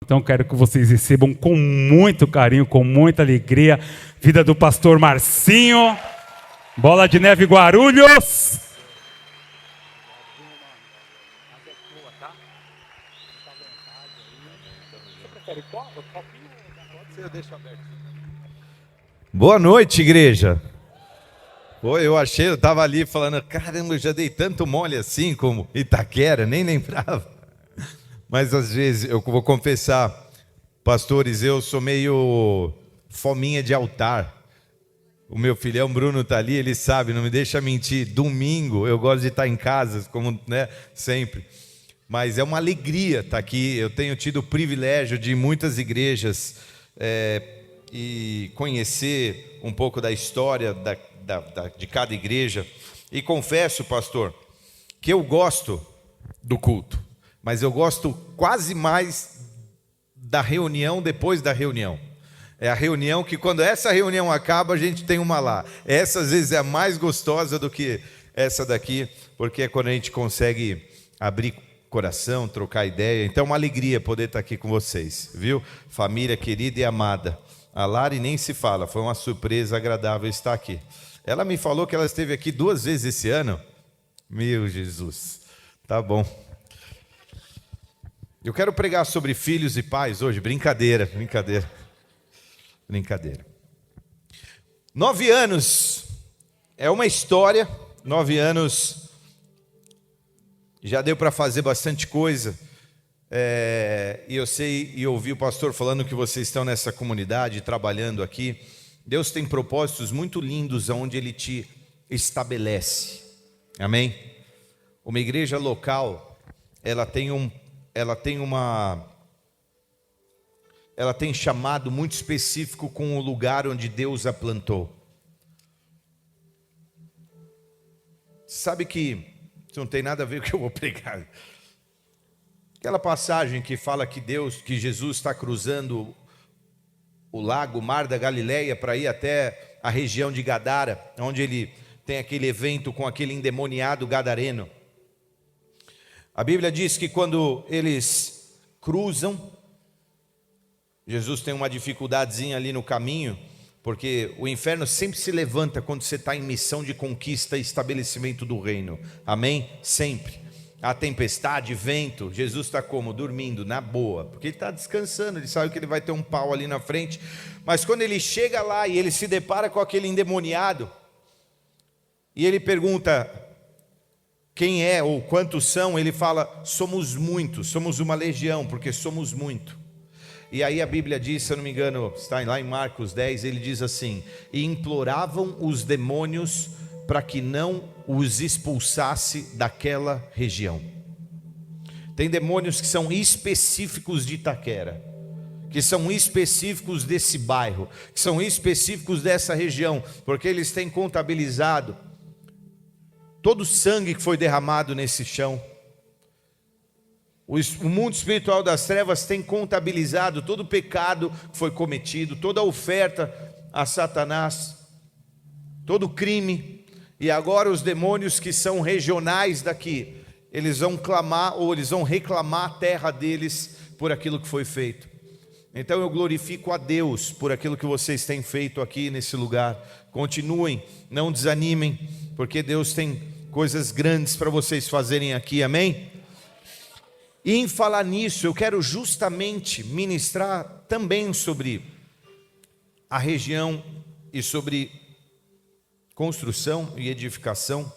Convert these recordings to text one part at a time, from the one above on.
Então quero que vocês recebam com muito carinho, com muita alegria, vida do pastor Marcinho, Bola de Neve Guarulhos. Boa noite, igreja. Pô, eu estava ali falando, caramba, eu já dei tanto mole assim como Itaquera, nem lembrava. Mas às vezes, eu vou confessar, pastores, eu sou meio fominha de altar. O meu filhão Bruno está ali, ele sabe, não me deixa mentir. Domingo eu gosto de estar em casa, como sempre. Mas é uma alegria estar aqui. Eu tenho tido o privilégio de ir em muitas igrejas e conhecer um pouco da história de cada igreja. E confesso, pastor, que eu gosto do culto. Mas eu gosto quase mais da reunião depois da reunião. É a reunião que quando essa reunião acaba, a gente tem uma lá. Essa às vezes é a mais gostosa do que essa daqui, porque é quando a gente consegue abrir coração, trocar ideia. Então é uma alegria poder estar aqui com vocês, viu? Família querida e amada. A Lari nem se fala, foi uma surpresa agradável estar aqui. Ela me falou que ela esteve aqui 2 vezes esse ano. Meu Jesus, tá bom. Eu quero pregar sobre filhos e pais hoje. Brincadeira. 9 anos é uma história. 9 anos já deu para fazer bastante coisa. E eu sei e ouvi o pastor falando que vocês estão nessa comunidade, trabalhando aqui. Deus tem propósitos muito lindos onde Ele te estabelece. Amém? Uma igreja local, ela tem chamado muito específico com o lugar onde Deus a plantou. Sabe que isso não tem nada a ver com o que eu vou pregar. Aquela passagem que fala que Jesus está cruzando o lago, o mar da Galileia, para ir até a região de Gadara, onde ele tem aquele evento com aquele endemoniado gadareno. A Bíblia diz que quando eles cruzam, Jesus tem uma dificuldadezinha ali no caminho, porque o inferno sempre se levanta quando você está em missão de conquista e estabelecimento do reino. Amém? Sempre. A tempestade, vento, Jesus está como? Dormindo, na boa, porque ele está descansando, ele sabe que ele vai ter um pau ali na frente. Mas quando ele chega lá e ele se depara com aquele endemoniado, e ele pergunta quem é ou quantos são, ele fala, somos muitos, somos uma legião, porque somos muito. E aí a Bíblia diz, se eu não me engano, está lá em Marcos 10, ele diz assim, e imploravam os demônios para que não os expulsasse daquela região. Tem demônios que são específicos de Itaquera, que são específicos desse bairro, que são específicos dessa região, porque eles têm contabilizado todo o sangue que foi derramado nesse chão. O mundo espiritual das trevas tem contabilizado todo o pecado que foi cometido, toda a oferta a Satanás, todo o crime. E agora os demônios que são regionais daqui, eles vão clamar ou eles vão reclamar a terra deles por aquilo que foi feito. Então eu glorifico a Deus por aquilo que vocês têm feito aqui nesse lugar. Continuem, não desanimem, porque Deus tem coisas grandes para vocês fazerem aqui, amém? E em falar nisso, eu quero justamente ministrar também sobre a região e sobre construção e edificação.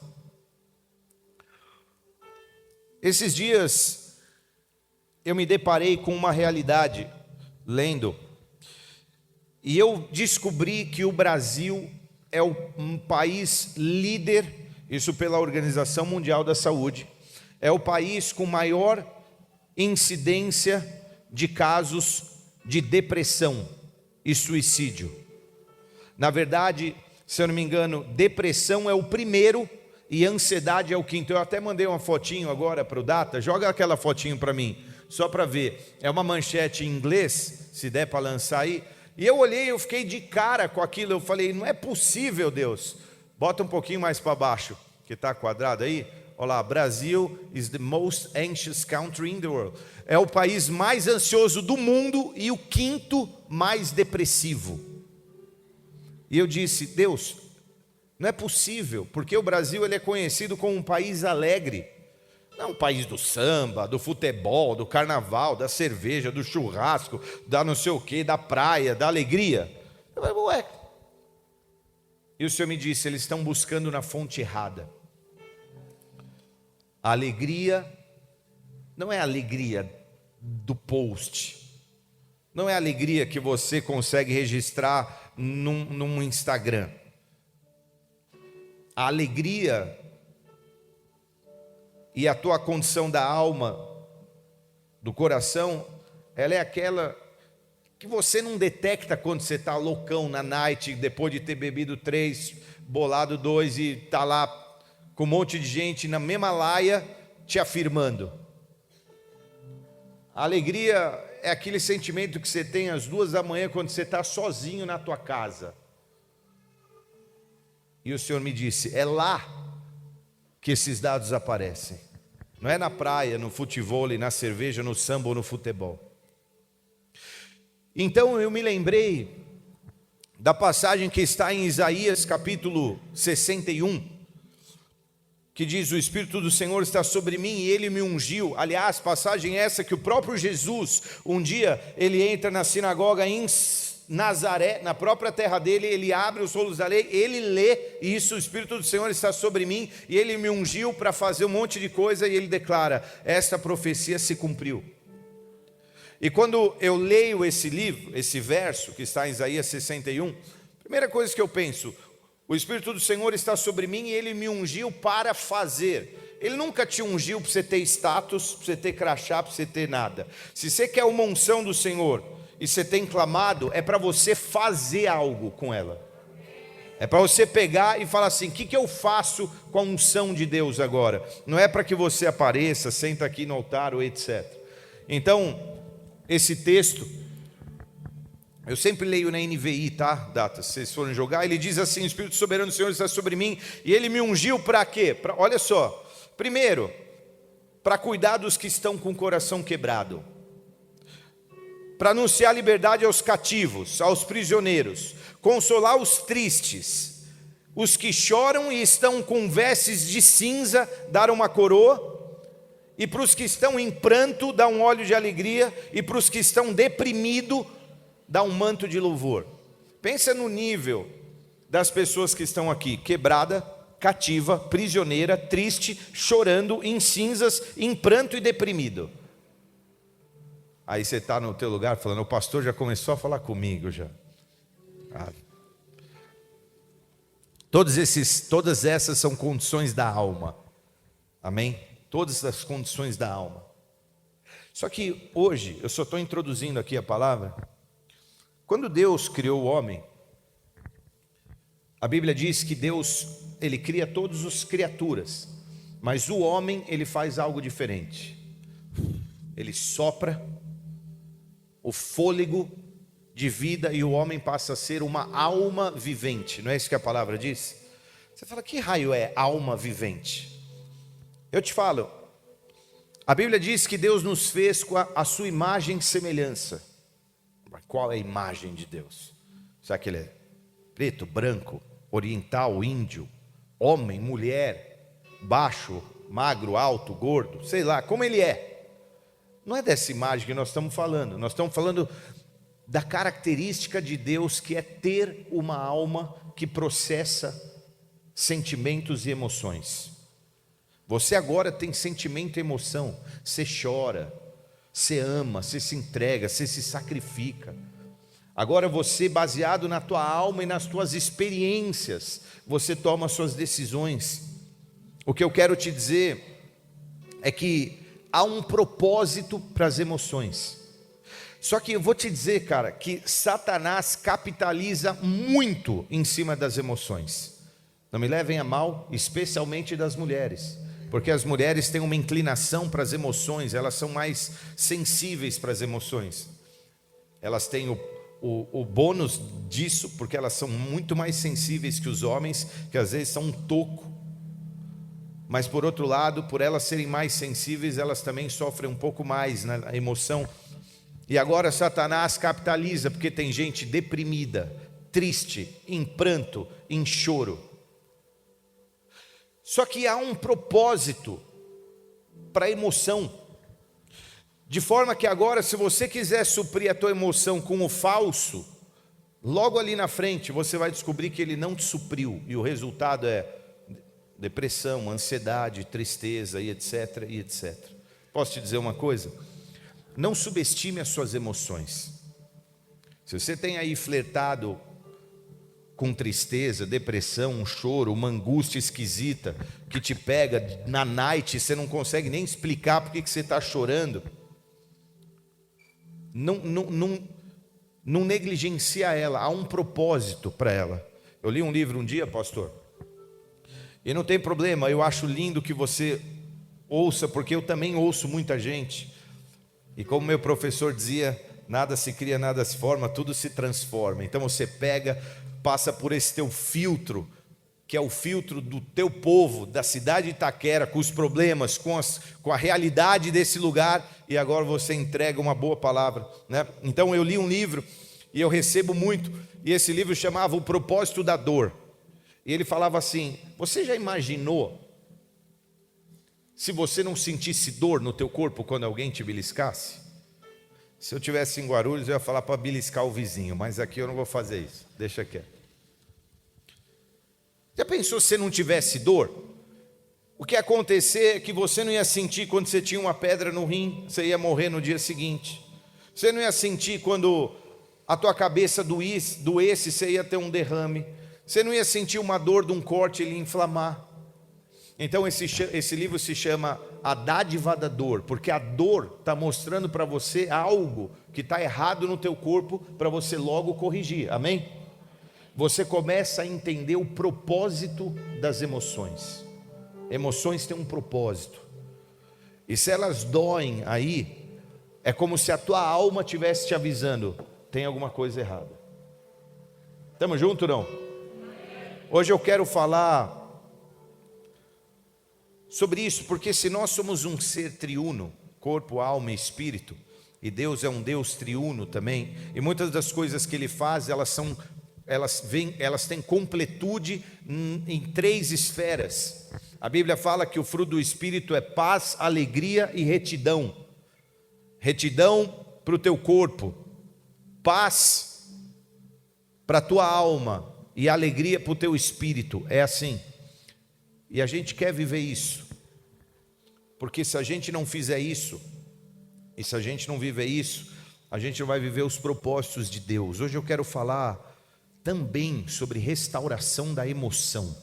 Esses dias eu me deparei com uma realidade lendo, e eu descobri que o Brasil é um país líder, isso pela Organização Mundial da Saúde, é o país com maior incidência de casos de depressão e suicídio. Na verdade, se eu não me engano, depressão é o primeiro e ansiedade é o quinto. Eu até mandei uma fotinho agora para o Data, joga aquela fotinho para mim, só para ver. É uma manchete em inglês, se der para lançar aí. E eu olhei, eu fiquei de cara com aquilo, eu falei, não é possível, Deus. Bota um pouquinho mais para baixo, que está quadrado aí. Olha lá, Brasil is the most anxious country in the world. É o país mais ansioso do mundo e o quinto mais depressivo. E eu disse, Deus, não é possível, porque o Brasil ele é conhecido como um país alegre. Não é um país do samba, do futebol, do carnaval, da cerveja, do churrasco, da não sei o quê, da praia, da alegria. Eu falei, ué. E o Senhor me disse, eles estão buscando na fonte errada. A alegria não é a alegria do post. Não é a alegria que você consegue registrar num Instagram. A alegria e a tua condição da alma, do coração, ela é aquela que você não detecta quando você está loucão na night, depois de ter bebido 3, bolado 2 e está lá com um monte de gente na mesma laia te afirmando. A alegria é aquele sentimento que você tem às 2 da manhã quando você está sozinho na tua casa. E o Senhor me disse, é lá que esses dados aparecem. Não é na praia, no futebol, na cerveja, no samba ou no futebol. Então eu me lembrei da passagem que está em Isaías capítulo 61, que diz, o Espírito do Senhor está sobre mim e Ele me ungiu. Aliás, passagem essa que o próprio Jesus, um dia, ele entra na sinagoga em Nazaré, na própria terra dele, ele abre os rolos da lei, ele lê isso, o Espírito do Senhor está sobre mim, e ele me ungiu para fazer um monte de coisa, e ele declara, esta profecia se cumpriu. E quando eu leio esse livro, esse verso que está em Isaías 61, primeira coisa que eu penso, o Espírito do Senhor está sobre mim e Ele me ungiu para fazer. Ele nunca te ungiu para você ter status, para você ter crachá, para você ter nada. Se você quer uma unção do Senhor e você tem clamado, é para você fazer algo com ela. É para você pegar e falar assim, o que eu faço com a unção de Deus agora? Não é para que você apareça, senta aqui no altar ou etc. Então, esse texto, eu sempre leio na NVI, tá? Data, se vocês forem jogar, ele diz assim, o Espírito Soberano do Senhor está sobre mim, e Ele me ungiu para quê? Olha só, primeiro, para cuidar dos que estão com o coração quebrado, para anunciar liberdade aos cativos, aos prisioneiros, consolar os tristes, os que choram e estão com vestes de cinza, dar uma coroa, e para os que estão em pranto, dar um óleo de alegria, e para os que estão deprimidos, dar um manto de louvor. Pensa no nível das pessoas que estão aqui, quebrada, cativa, prisioneira, triste, chorando, em cinzas, em pranto e deprimido. Aí você está no teu lugar falando, o pastor já começou a falar comigo já. Todas essas são condições da alma. Amém? Todas as condições da alma. Só que hoje, eu só estou introduzindo aqui a palavra. Quando Deus criou o homem, a Bíblia diz que Deus, Ele cria todas as criaturas, mas o homem, Ele faz algo diferente. Ele sopra o fôlego de vida e o homem passa a ser uma alma vivente. Não é isso que a palavra diz? Você fala, que raio é alma vivente? Eu te falo, a Bíblia diz que Deus nos fez com a sua imagem e semelhança. Mas qual é a imagem de Deus? Será que Ele é preto, branco, oriental, índio, homem, mulher, baixo, magro, alto, gordo, sei lá, como Ele é? Não é dessa imagem que nós estamos falando. Nós estamos falando da característica de Deus, que é ter uma alma que processa sentimentos e emoções. Você agora tem sentimento e emoção, você chora, você ama, você se entrega, você se sacrifica. Agora você, baseado na tua alma e nas tuas experiências, você toma suas decisões. O que eu quero te dizer é que há um propósito para as emoções. Só que eu vou te dizer, cara, que Satanás capitaliza muito em cima das emoções. Não me levem a mal, especialmente das mulheres. Porque as mulheres têm uma inclinação para as emoções, elas são mais sensíveis para as emoções. Elas têm o bônus disso, porque elas são muito mais sensíveis que os homens, que às vezes são um toco. mas por outro lado, por elas serem mais sensíveis, elas também sofrem um pouco mais na emoção. E agora Satanás capitaliza, porque tem gente deprimida, triste, em pranto, em choro. Só que há um propósito para a emoção, de forma que agora, se você quiser suprir a tua emoção com o falso, logo ali na frente você vai descobrir que ele não te supriu, e o resultado é depressão, ansiedade, tristeza e etc, e etc. Posso te dizer uma coisa? Não subestime as suas emoções. Se você tem aí flertado com tristeza, depressão, um choro, uma angústia esquisita que te pega na night e você não consegue nem explicar por que você está chorando, não negligencia ela, há um propósito para ela. Eu li um livro um dia, pastor, e não tem problema, eu acho lindo que você ouça, porque eu também ouço muita gente, e como meu professor dizia, nada se cria, nada se forma, tudo se transforma. Então você pega, passa por esse teu filtro, que é o filtro do teu povo, da cidade de Itaquera, com os problemas, com a realidade desse lugar, e agora você entrega uma boa palavra, né? Então eu li um livro, e eu recebo muito, e esse livro chamava O Propósito da Dor, e ele falava assim: você já imaginou se você não sentisse dor no teu corpo quando alguém te beliscasse? Se eu tivesse em Guarulhos, eu ia falar para beliscar o vizinho, mas aqui eu não vou fazer isso, deixa quieto. Já pensou se você não tivesse dor? O que ia acontecer é que você não ia sentir quando você tinha uma pedra no rim, você ia morrer no dia seguinte. Você não ia sentir quando a tua cabeça doesse, você ia ter um derrame. Você não ia sentir uma dor de um corte, ele ia inflamar. Então esse livro se chama A Dádiva da Dor, porque a dor está mostrando para você algo que está errado no teu corpo, para você logo corrigir, amém? Você começa a entender o propósito das emoções. Emoções têm um propósito, e se elas doem aí, é como se a tua alma estivesse te avisando: tem alguma coisa errada. Estamos juntos, não? Hoje eu quero falar sobre isso, porque se nós somos um ser triuno, corpo, alma e espírito, e Deus é um Deus triuno também, e muitas das coisas que Ele faz, elas têm completude em 3 esferas. A Bíblia fala que o fruto do Espírito é paz, alegria e retidão. Retidão para o teu corpo, paz para a tua alma e alegria para o teu espírito. É assim. E a gente quer viver isso, porque se a gente não fizer isso, e se a gente não viver isso, a gente não vai viver os propósitos de Deus. Hoje eu quero falar também sobre restauração da emoção,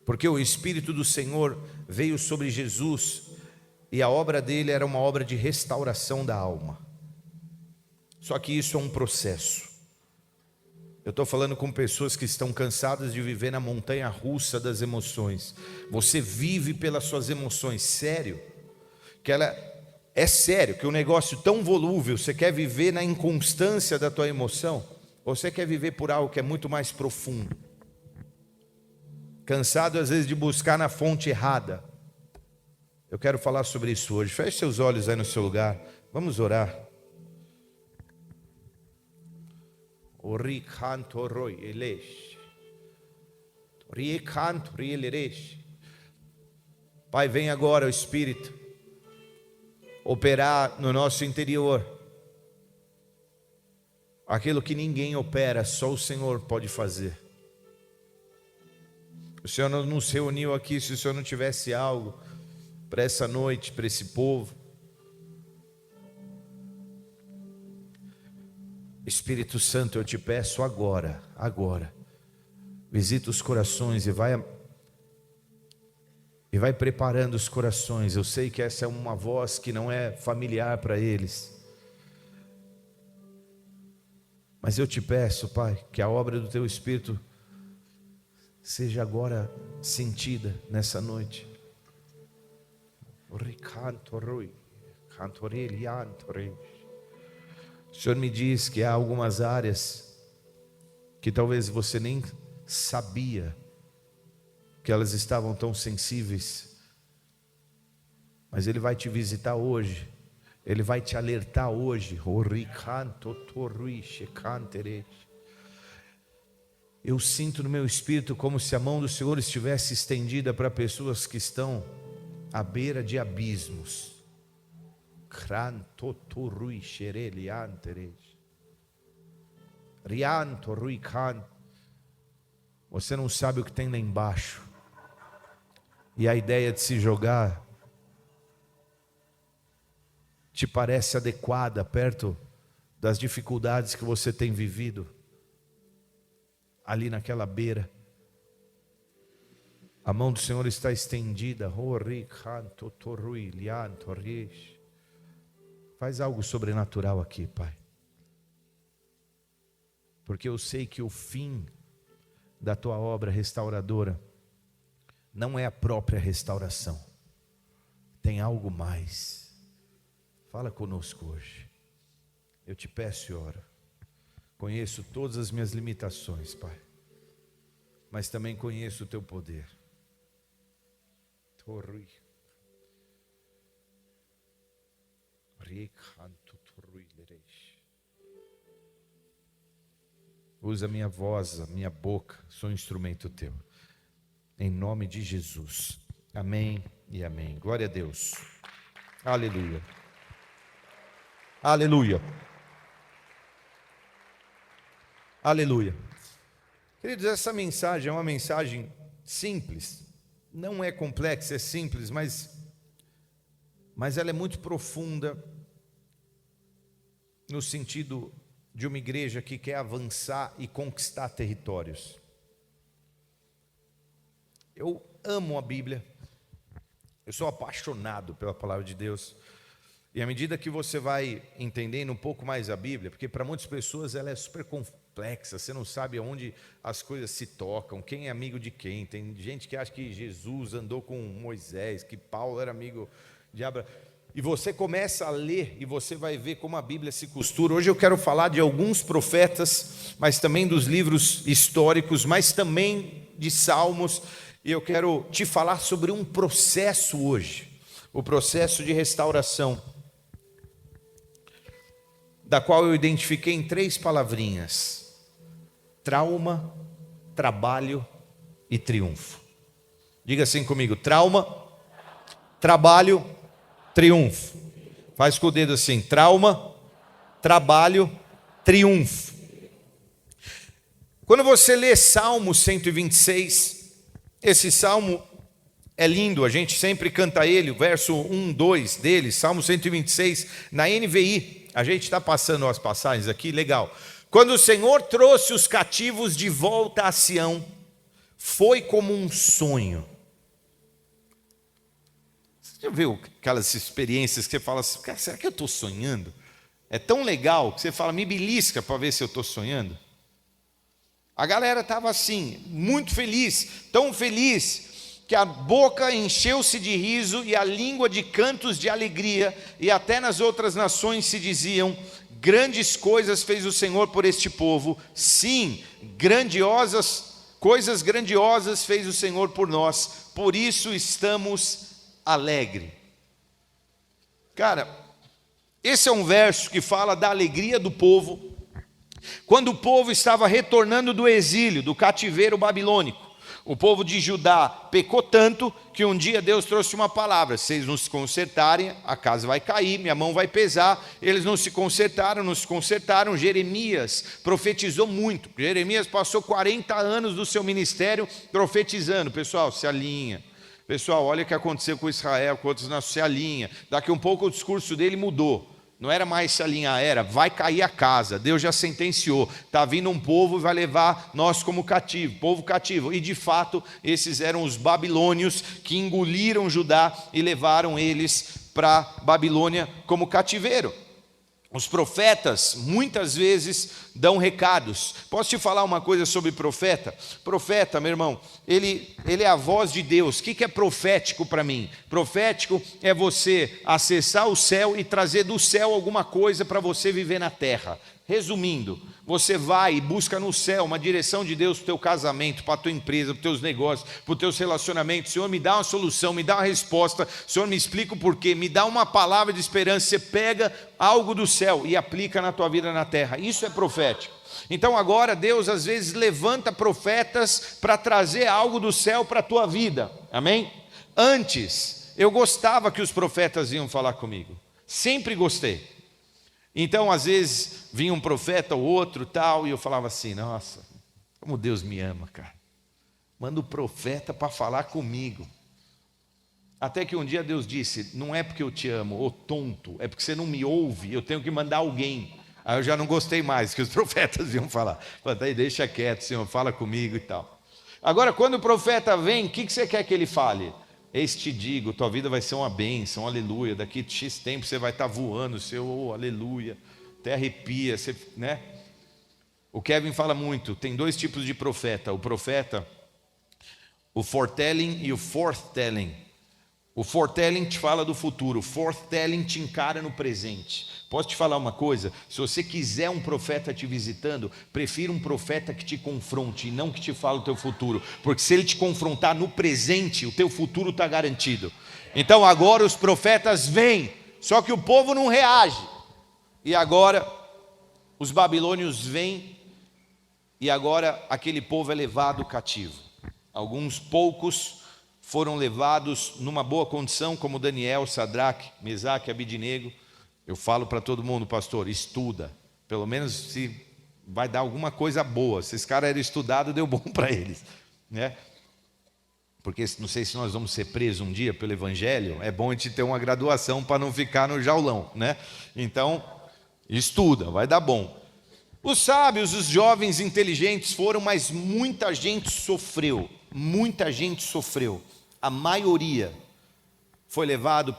porque o Espírito do Senhor veio sobre Jesus, e a obra dele era uma obra de restauração da alma. Só que isso é um processo. Eu estou falando com pessoas que estão cansadas de viver na montanha russa das emoções. Você vive pelas suas emoções, sério? É sério que um negócio tão volúvel, você quer viver na inconstância da tua emoção? Ou você quer viver por algo que é muito mais profundo? Cansado às vezes de buscar na fonte errada. Eu quero falar sobre isso hoje. Feche seus olhos aí no seu lugar. Vamos orar. Pai, vem agora o Espírito operar no nosso interior aquilo que ninguém opera, só o Senhor pode fazer. O Senhor não nos reuniu aqui se o Senhor não tivesse algo para essa noite, para esse povo. Espírito Santo, eu te peço agora, visita os corações e vai preparando os corações. Eu sei que essa é uma voz que não é familiar para eles, mas eu te peço, Pai, que a obra do Teu Espírito seja agora sentida nessa noite. O Senhor me diz que há algumas áreas que talvez você nem sabia porque elas estavam tão sensíveis. Mas Ele vai te visitar hoje, Ele vai te alertar hoje. Eu sinto no meu espírito como se a mão do Senhor estivesse estendida para pessoas que estão à beira de abismos. Você não sabe o que tem lá embaixo, e a ideia de se jogar te parece adequada perto das dificuldades que você tem vivido ali naquela beira. A mão do Senhor está estendida. Faz algo sobrenatural aqui, Pai, porque eu sei que o fim da tua obra restauradora não é a própria restauração, tem algo mais. Fala conosco hoje, eu te peço e oro. Conheço todas as minhas limitações, Pai, mas também conheço o teu poder. Usa a minha voz, a minha boca, sou um instrumento teu, em nome de Jesus, amém e amém. Glória a Deus, aleluia, aleluia, aleluia. Queridos, essa mensagem é uma mensagem simples, não é complexa, é simples, mas ela é muito profunda, no sentido de uma igreja que quer avançar e conquistar territórios. Eu amo a Bíblia, eu sou apaixonado pela palavra de Deus, e à medida que você vai entendendo um pouco mais a Bíblia, porque para muitas pessoas ela é super complexa, você não sabe aonde as coisas se tocam, quem é amigo de quem. Tem gente que acha que Jesus andou com Moisés, que Paulo era amigo de Abraão, e você começa a ler e você vai ver como a Bíblia se costura. Hoje eu quero falar de alguns profetas, mas também dos livros históricos, mas também de Salmos, e eu quero te falar sobre um processo hoje, o processo de restauração, da qual eu identifiquei em 3 palavrinhas: trauma, trabalho e triunfo. Diga assim comigo: trauma, trabalho, triunfo. Faz com o dedo assim: trauma, trabalho, triunfo. Quando você lê Salmo 126, esse salmo é lindo, a gente sempre canta ele, o verso 1, 2 dele, Salmo 126, na NVI. A gente está passando as passagens aqui, legal. Quando o Senhor trouxe os cativos de volta a Sião, foi como um sonho. Você já viu aquelas experiências que você fala assim: cara, será que eu estou sonhando? É tão legal que você fala: me belisca para ver se eu estou sonhando. A galera estava assim, muito feliz, tão feliz que a boca encheu-se de riso e a língua de cantos de alegria, e até nas outras nações se diziam: grandes coisas fez o Senhor por este povo. Sim, coisas grandiosas fez o Senhor por nós, por isso estamos alegres. Cara, esse é um verso que fala da alegria do povo, quando o povo estava retornando do exílio, do cativeiro babilônico. O povo de Judá pecou tanto que um dia Deus trouxe uma palavra: se vocês não se consertarem, a casa vai cair, minha mão vai pesar. Eles não se consertaram. Jeremias profetizou muito. Jeremias passou 40 anos do seu ministério profetizando. Pessoal, se alinha. Pessoal, olha o que aconteceu com Israel, com outros nações, se alinha. Daqui um pouco o discurso dele mudou. Não era mais se alinhar, era: vai cair a casa, Deus já sentenciou, está vindo um povo e vai levar nós como cativo, povo cativo. E de fato, esses eram os babilônios que engoliram Judá e levaram eles para Babilônia como cativeiro. Os profetas muitas vezes dão recados. Posso te falar uma coisa sobre profeta? Profeta, meu irmão, ele é a voz de Deus. O que é profético para mim? Profético é você acessar o céu e trazer do céu alguma coisa para você viver na terra. Resumindo, você vai e busca no céu uma direção de Deus para o teu casamento, para a tua empresa, para os teus negócios, para os teus relacionamentos. Senhor, me dá uma solução, me dá uma resposta. Senhor, me explica o porquê, me dá uma palavra de esperança. Você pega algo do céu e aplica na tua vida na terra. Isso é profético. Então agora Deus às vezes levanta profetas para trazer algo do céu para a tua vida. Amém? Antes, eu gostava que os profetas iam falar comigo. Sempre gostei. Então, às vezes, vinha um profeta ou outro tal, e eu falava assim, nossa, como Deus me ama, cara. Manda o profeta para falar comigo. Até que um dia Deus disse, não é porque eu te amo, ô tonto, é porque você não me ouve, eu tenho que mandar alguém. Aí eu já não gostei mais, que os profetas iam falar. Falei, deixa quieto, Senhor, fala comigo e tal. Agora, quando o profeta vem, o que você quer que ele fale? Eis te digo, tua vida vai ser uma bênção, aleluia. Daqui a X tempo você vai estar voando, seu aleluia, até arrepia, você, né? O Kevin fala muito, tem dois tipos de profeta: o profeta, o foretelling e o forthtelling. O foretelling te fala do futuro, o forthtelling te encara no presente. Posso te falar uma coisa? Se você quiser um profeta te visitando, prefira um profeta que te confronte e não que te fale o teu futuro, porque se ele te confrontar no presente, o teu futuro está garantido. Então agora os profetas vêm, só que o povo não reage. E agora os babilônios vêm e agora aquele povo é levado cativo. Alguns poucos foram levados numa boa condição, como Daniel, Sadraque, Mesaque, Abidnego. Eu falo para todo mundo, pastor, estuda, pelo menos se vai dar alguma coisa boa. Se esse cara era estudado, deu bom para eles, né? Porque não sei se nós vamos ser presos um dia pelo evangelho, é bom a gente ter uma graduação para não ficar no jaulão, né? Então, estuda, vai dar bom. Os sábios, os jovens inteligentes foram, mas muita gente sofreu, a maioria foi levado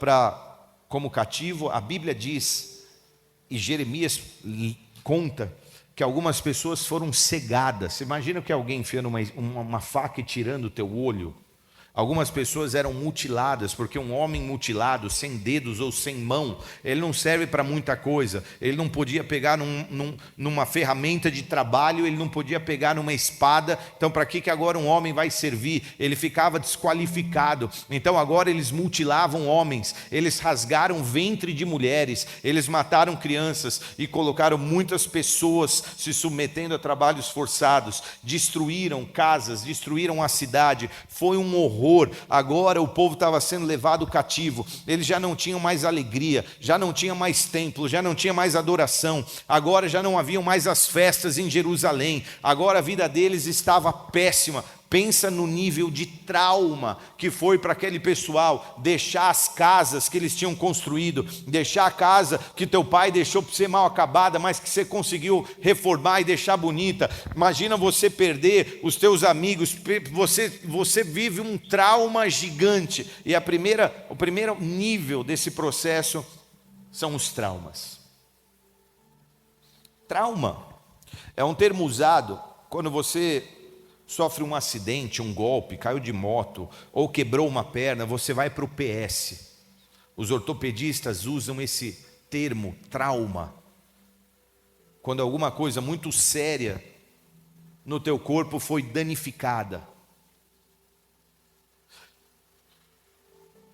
como cativo. A Bíblia diz, e Jeremias conta, que algumas pessoas foram cegadas. Você imagina que alguém enfiando uma faca e tirando o teu olho? Algumas pessoas eram mutiladas, porque um homem mutilado, sem dedos ou sem mão, ele não serve para muita coisa. Ele não podia pegar numa ferramenta de trabalho, ele não podia pegar numa espada. Então para que agora um homem vai servir? Ele ficava desqualificado. Então agora eles mutilavam homens, eles rasgaram o ventre de mulheres, eles mataram crianças e colocaram muitas pessoas se submetendo a trabalhos forçados, destruíram casas, destruíram a cidade. Foi um horror. Agora o povo estava sendo levado cativo, eles já não tinham mais alegria, já não tinha mais templo, já não tinha mais adoração, agora já não haviam mais as festas em Jerusalém, agora a vida deles estava péssima. Pensa no nível de trauma que foi para aquele pessoal, deixar as casas que eles tinham construído, deixar a casa que teu pai deixou para ser mal acabada, mas que você conseguiu reformar e deixar bonita. Imagina você perder os teus amigos, você vive um trauma gigante. E o primeiro nível desse processo são os traumas. Trauma é um termo usado quando você sofre um acidente, um golpe, caiu de moto ou quebrou uma perna, você vai para o PS. Os ortopedistas usam esse termo, trauma, quando alguma coisa muito séria no teu corpo foi danificada.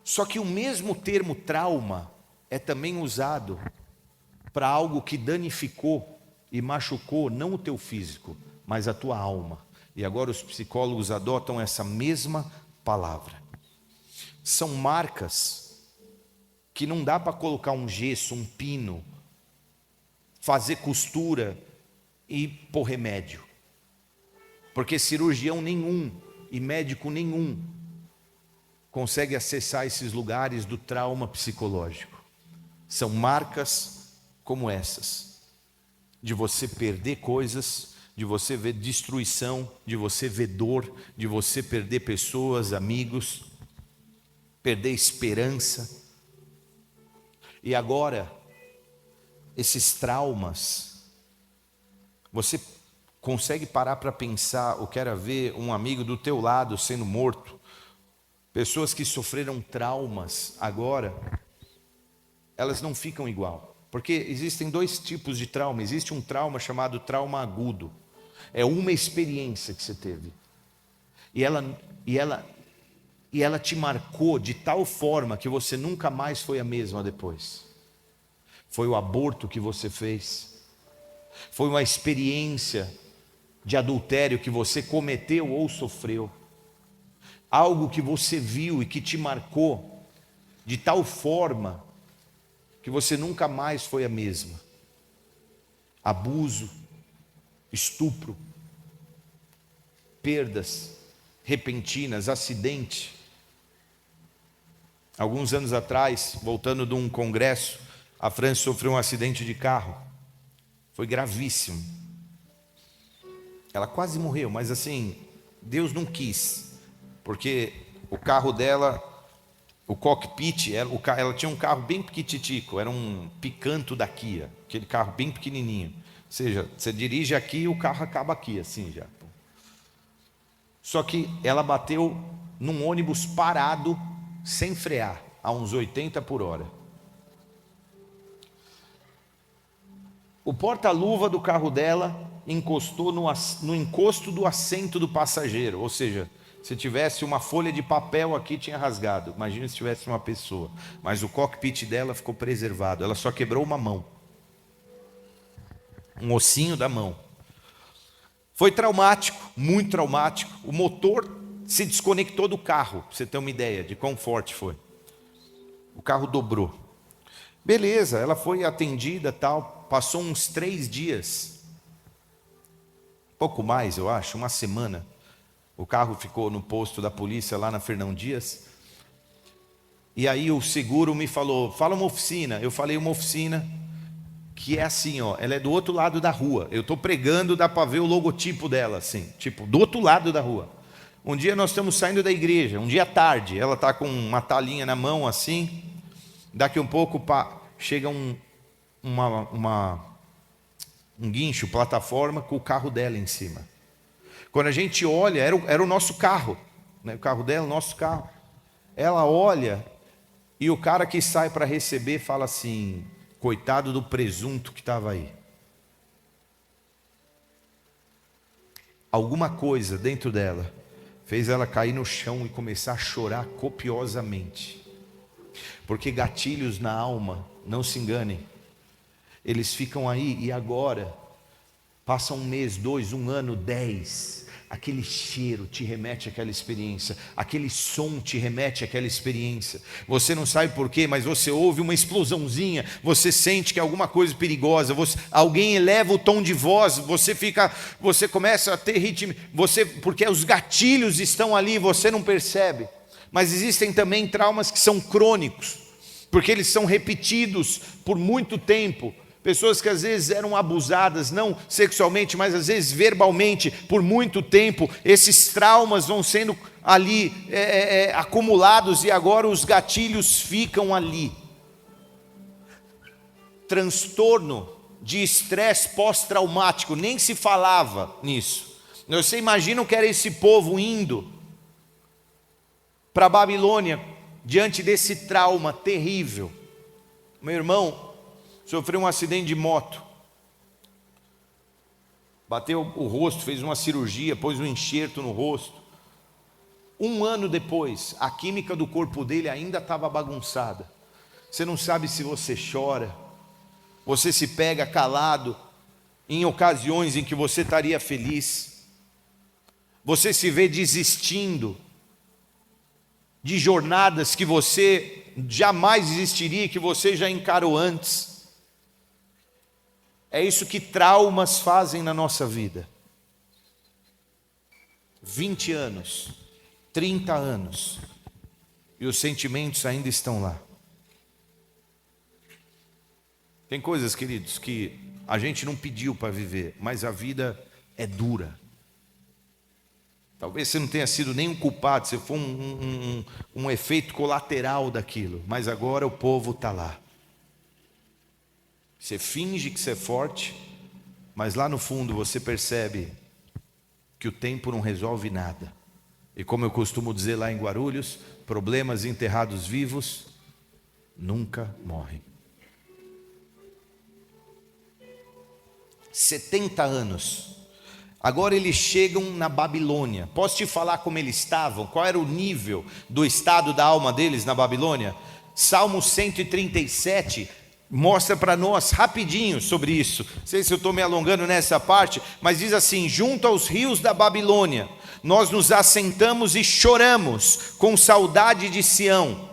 Só que o mesmo termo trauma é também usado para algo que danificou e machucou não o teu físico, mas a tua alma. E agora os psicólogos adotam essa mesma palavra. São marcas que não dá para colocar um gesso, um pino, fazer costura e pôr remédio. Porque cirurgião nenhum e médico nenhum consegue acessar esses lugares do trauma psicológico. São marcas como essas, de você perder coisas, de você ver destruição, de você ver dor, de você perder pessoas, amigos, perder esperança. E agora, esses traumas, você consegue parar para pensar, ou quer ver um amigo do teu lado sendo morto? Pessoas que sofreram traumas agora, elas não ficam igual. Porque existem dois tipos de trauma. Existe um trauma chamado trauma agudo. É uma experiência que você teve. E ela te marcou de tal forma que você nunca mais foi a mesma depois. Foi o aborto que você fez. Foi uma experiência de adultério que você cometeu ou sofreu. Algo que você viu e que te marcou de tal forma que você nunca mais foi a mesma. Abuso, estupro, perdas repentinas, acidente. Alguns anos atrás, voltando de um congresso, a França sofreu um acidente de carro. Foi gravíssimo. Ela quase morreu, mas assim, Deus não quis. Porque o carro dela, o cockpit, ela tinha um carro bem piquititico, era um Picanto da Kia, aquele carro bem pequenininho. Ou seja, você dirige aqui e o carro acaba aqui, assim já. Só que ela bateu num ônibus parado, sem frear, a uns 80 por hora. O porta-luva do carro dela encostou no encosto do assento do passageiro, ou seja, se tivesse uma folha de papel aqui, tinha rasgado. Imagina se tivesse uma pessoa. Mas o cockpit dela ficou preservado. Ela só quebrou uma mão. Um ossinho da mão. Foi traumático, muito traumático. O motor se desconectou do carro, para você ter uma ideia de quão forte foi. O carro dobrou. Beleza, ela foi atendida, tal. Passou uns 3 dias. Pouco mais, eu acho, uma semana. O carro ficou no posto da polícia lá na Fernão Dias. E aí o seguro me falou, fala uma oficina. Eu falei uma oficina que é assim, ó, ela é do outro lado da rua. Eu estou pregando, dá para ver o logotipo dela, assim, tipo, do outro lado da rua. Um dia nós estamos saindo da igreja, um dia à tarde, ela está com uma talinha na mão assim. Daqui um pouco chega um guincho, plataforma com o carro dela em cima. Quando a gente olha, era o nosso carro, né? O carro dela, o nosso carro. Ela olha e o cara que sai para receber fala assim, coitado do presunto que estava aí. Alguma coisa dentro dela fez ela cair no chão e começar a chorar copiosamente. Porque gatilhos na alma, não se enganem, eles ficam aí e agora, passa 1 mês, 2, 1 ano, 10, aquele cheiro te remete àquela experiência, aquele som te remete àquela experiência. Você não sabe por quê, mas você ouve uma explosãozinha, você sente que é alguma coisa perigosa, alguém eleva o tom de voz, você começa a ter ritmo, porque os gatilhos estão ali, você não percebe. Mas existem também traumas que são crônicos, porque eles são repetidos por muito tempo. Pessoas que às vezes eram abusadas, não sexualmente, mas às vezes verbalmente, por muito tempo. Esses traumas vão sendo ali acumulados e agora os gatilhos ficam ali. Transtorno de estresse pós-traumático, nem se falava nisso. Você imagina o que era esse povo indo para a Babilônia, diante desse trauma terrível. Meu irmão sofreu um acidente de moto, bateu o rosto, fez uma cirurgia, pôs um enxerto no rosto. 1 ano depois, a química do corpo dele ainda estava bagunçada. Você não sabe se você chora, você se pega calado em ocasiões em que você estaria feliz, você se vê desistindo de jornadas que você jamais desistiria, que você já encarou antes. É isso que traumas fazem na nossa vida. 20 anos, 30 anos, e os sentimentos ainda estão lá. Tem coisas, queridos, que a gente não pediu para viver, mas a vida é dura. Talvez você não tenha sido nem um culpado, você foi um efeito colateral daquilo, mas agora o povo está lá. Você finge que você é forte, mas lá no fundo você percebe que o tempo não resolve nada. E como eu costumo dizer lá em Guarulhos, problemas enterrados vivos nunca morrem. 70 anos. Agora eles chegam na Babilônia. Posso te falar como eles estavam? Qual era o nível do estado da alma deles na Babilônia? Salmo 137 mostra para nós rapidinho sobre isso. Não sei se eu estou me alongando nessa parte, mas diz assim: junto aos rios da Babilônia, nós nos assentamos e choramos com saudade de Sião.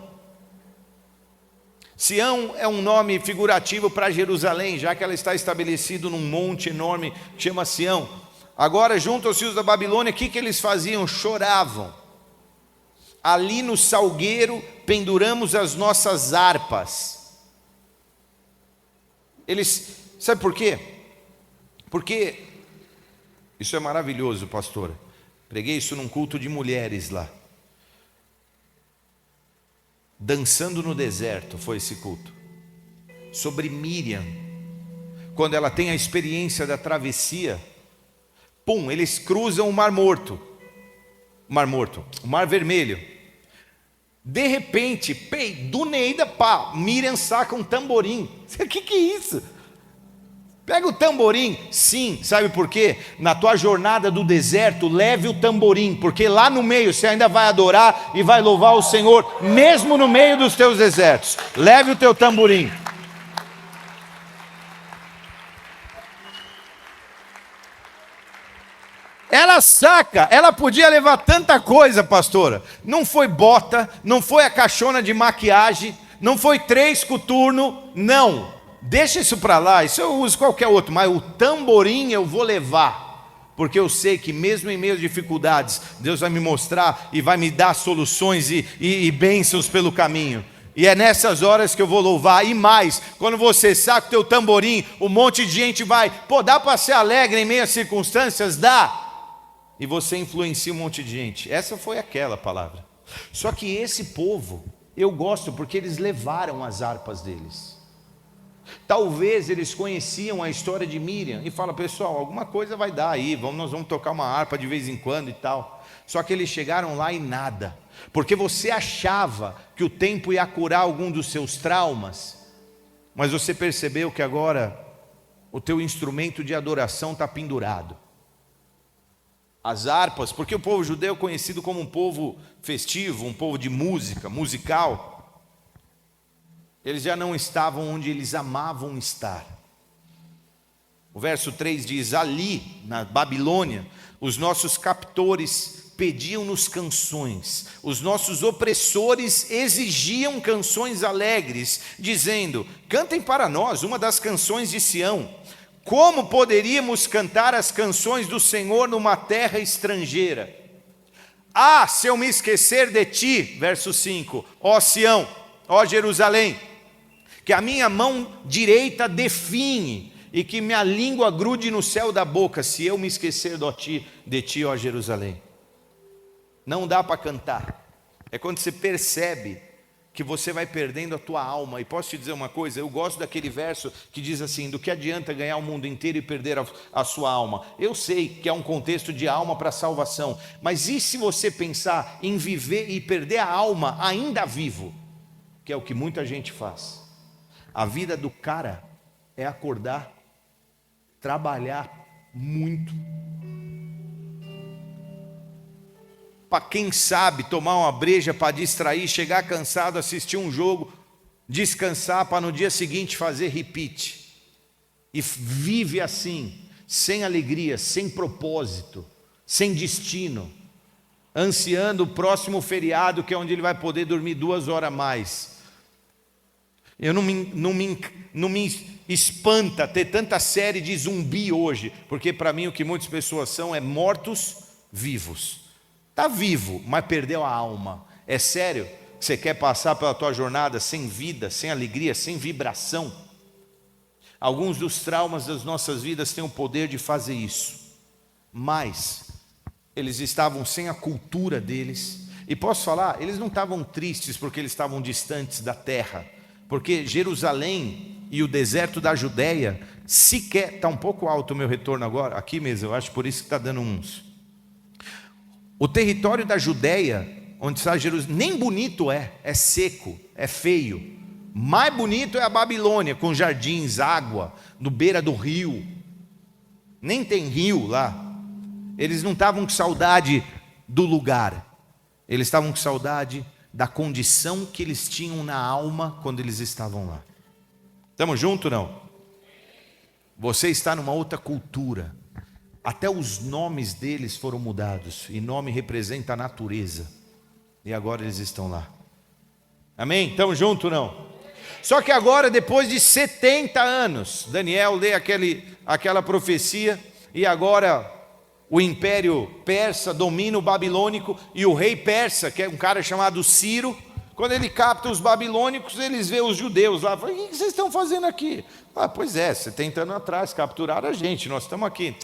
Sião é um nome figurativo para Jerusalém, já que ela está estabelecida num monte enorme que chama Sião. Agora, junto aos rios da Babilônia, o que eles faziam? Choravam. Ali no salgueiro penduramos as nossas harpas. Eles, sabe por quê? Porque, isso é maravilhoso, pastor. Preguei isso num culto de mulheres lá. Dançando no deserto foi esse culto. Sobre Miriam, quando ela tem a experiência da travessia, eles cruzam o Mar Morto, o Mar Vermelho. De repente, do nada, Miriam saca um tamborim. O que é isso? Pega o tamborim. Sim, sabe por quê? Na tua jornada do deserto, leve o tamborim, porque lá no meio você ainda vai adorar e vai louvar o Senhor, mesmo no meio dos teus desertos. Leve o teu tamborim. Ela saca, ela podia levar tanta coisa, pastora. Não foi bota, não foi a caixona de maquiagem, não foi 3 coturnos, não. Deixa isso para lá, isso eu uso qualquer outro, mas o tamborim eu vou levar. Porque eu sei que mesmo em meio às dificuldades, Deus vai me mostrar e vai me dar soluções e bênçãos pelo caminho. E é nessas horas que eu vou louvar. E mais, quando você saca o teu tamborim, um monte de gente vai, dá para ser alegre em meio às circunstâncias? Dá. E você influencia um monte de gente. Essa foi aquela palavra. Só que esse povo, eu gosto porque eles levaram as harpas deles. Talvez eles conheciam a história de Miriam e falam: pessoal, alguma coisa vai dar aí, nós vamos tocar uma harpa de vez em quando e tal. Só que eles chegaram lá e nada. Porque você achava que o tempo ia curar algum dos seus traumas, mas você percebeu que agora o teu instrumento de adoração está pendurado. As harpas, porque o povo judeu é conhecido como um povo festivo, um povo de música, musical. Eles já não estavam onde eles amavam estar. O verso 3 diz: ali, na Babilônia, os nossos captores pediam-nos canções, os nossos opressores exigiam canções alegres, dizendo: cantem para nós uma das canções de Sião. Como poderíamos cantar as canções do Senhor numa terra estrangeira? Ah, se eu me esquecer de ti, verso 5, ó Sião, ó Jerusalém, que a minha mão direita definhe e que minha língua grude no céu da boca, se eu me esquecer de ti, ó Jerusalém. Não dá para cantar. É quando você percebe que você vai perdendo a tua alma. E posso te dizer uma coisa, eu gosto daquele verso que diz assim: do que adianta ganhar o mundo inteiro e perder a sua alma? Eu sei que é um contexto de alma para salvação, mas e se você pensar em viver e perder a alma ainda vivo? Que é o que muita gente faz. A vida do cara é acordar, trabalhar muito, para quem sabe tomar uma breja para distrair, chegar cansado, assistir um jogo, descansar para no dia seguinte fazer repeat. E vive assim, sem alegria, sem propósito, sem destino, ansiando o próximo feriado, que é onde ele vai poder dormir 2 horas a mais. Não me espanta ter tanta série de zumbi hoje, porque para mim o que muitas pessoas são é mortos vivos. Está vivo, mas perdeu a alma. É sério que você quer passar pela tua jornada sem vida, sem alegria, sem vibração? Alguns dos traumas das nossas vidas têm o poder de fazer isso. Mas eles estavam sem a cultura deles. E posso falar, eles não estavam tristes porque eles estavam distantes da terra. Porque Jerusalém e o deserto da Judéia sequer, está um pouco alto o meu retorno agora, aqui mesmo, eu acho por isso que está dando uns. O território da Judéia, onde está Jerusalém, nem bonito é seco, é feio. Mais bonito é a Babilônia, com jardins, água, no beira do rio. Nem tem rio lá. Eles não estavam com saudade do lugar, eles estavam com saudade da condição que eles tinham na alma quando eles estavam lá. Estamos juntos ou não? Você está numa outra cultura. Até os nomes deles foram mudados. E nome representa a natureza. E agora eles estão lá. Amém? Estamos juntos ou não? Só que agora, depois de 70 anos, Daniel lê aquela profecia. E agora o império persa domina o babilônico. E o rei persa, que é um cara chamado Ciro, quando ele capta os babilônicos, eles veem os judeus lá. Falam: o que vocês estão fazendo aqui? Ah, pois é, 70 anos atrás capturaram a gente, nós estamos aqui.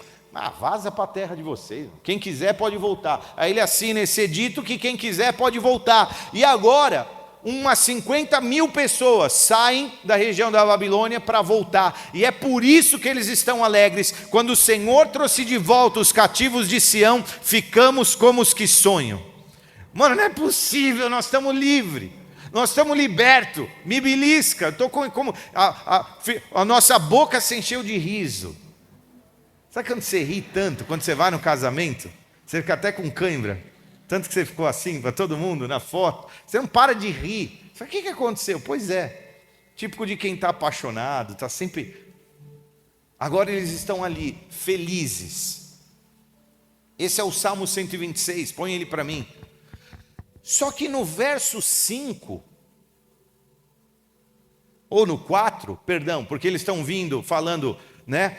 Vaza para a terra de vocês, quem quiser pode voltar. Aí ele assina esse edito que quem quiser pode voltar. E agora, umas 50 mil pessoas saem da região da Babilônia para voltar. E é por isso que eles estão alegres. Quando o Senhor trouxe de volta os cativos de Sião, ficamos como os que sonham. Mano, não é possível, nós estamos livres. Nós estamos libertos. Me belisca, estou como a nossa boca se encheu de riso. Sabe quando você ri tanto, quando você vai no casamento, você fica até com cãibra, tanto que você ficou assim para todo mundo na foto, você não para de rir. Sabe o que aconteceu? Pois é, típico de quem está apaixonado, está sempre... Agora eles estão ali, felizes. Esse é o Salmo 126, põe ele para mim. Só que no verso 5, ou no 4, perdão, porque eles estão vindo falando, né?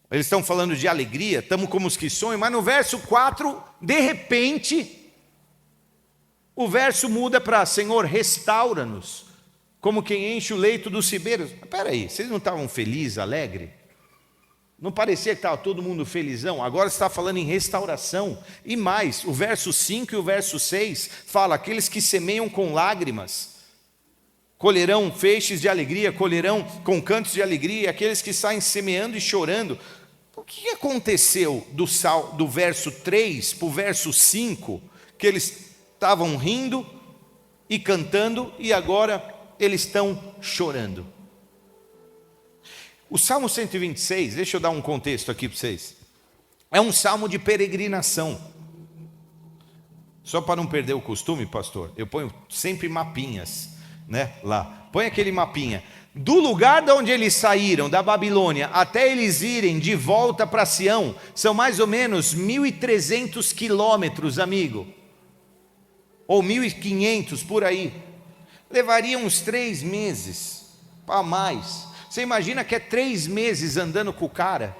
Eles estão falando de alegria, estamos como os que sonham, mas no verso 4, de repente, o verso muda para: Senhor, restaura-nos, como quem enche o leito dos ribeiros. Espera aí, vocês não estavam felizes, alegres? Não parecia que estava todo mundo felizão? Agora está falando em restauração. E mais, o verso 5 e o verso 6 fala: aqueles que semeiam com lágrimas colherão feixes de alegria, colherão com cantos de alegria, e aqueles que saem semeando e chorando. O que aconteceu do verso 3 para o verso 5? Que eles estavam rindo e cantando, e agora eles estão chorando. O Salmo 126, deixa eu dar um contexto aqui para vocês. É um salmo de peregrinação. Só para não perder o costume, pastor, eu ponho sempre mapinhas, né, lá. Põe aquele mapinha. Do lugar de onde eles saíram, da Babilônia, até eles irem de volta para Sião, são mais ou menos 1.300 quilômetros, amigo. Ou 1.500, por aí. Levaria uns 3 meses, para mais. Você imagina que é 3 meses andando com o cara?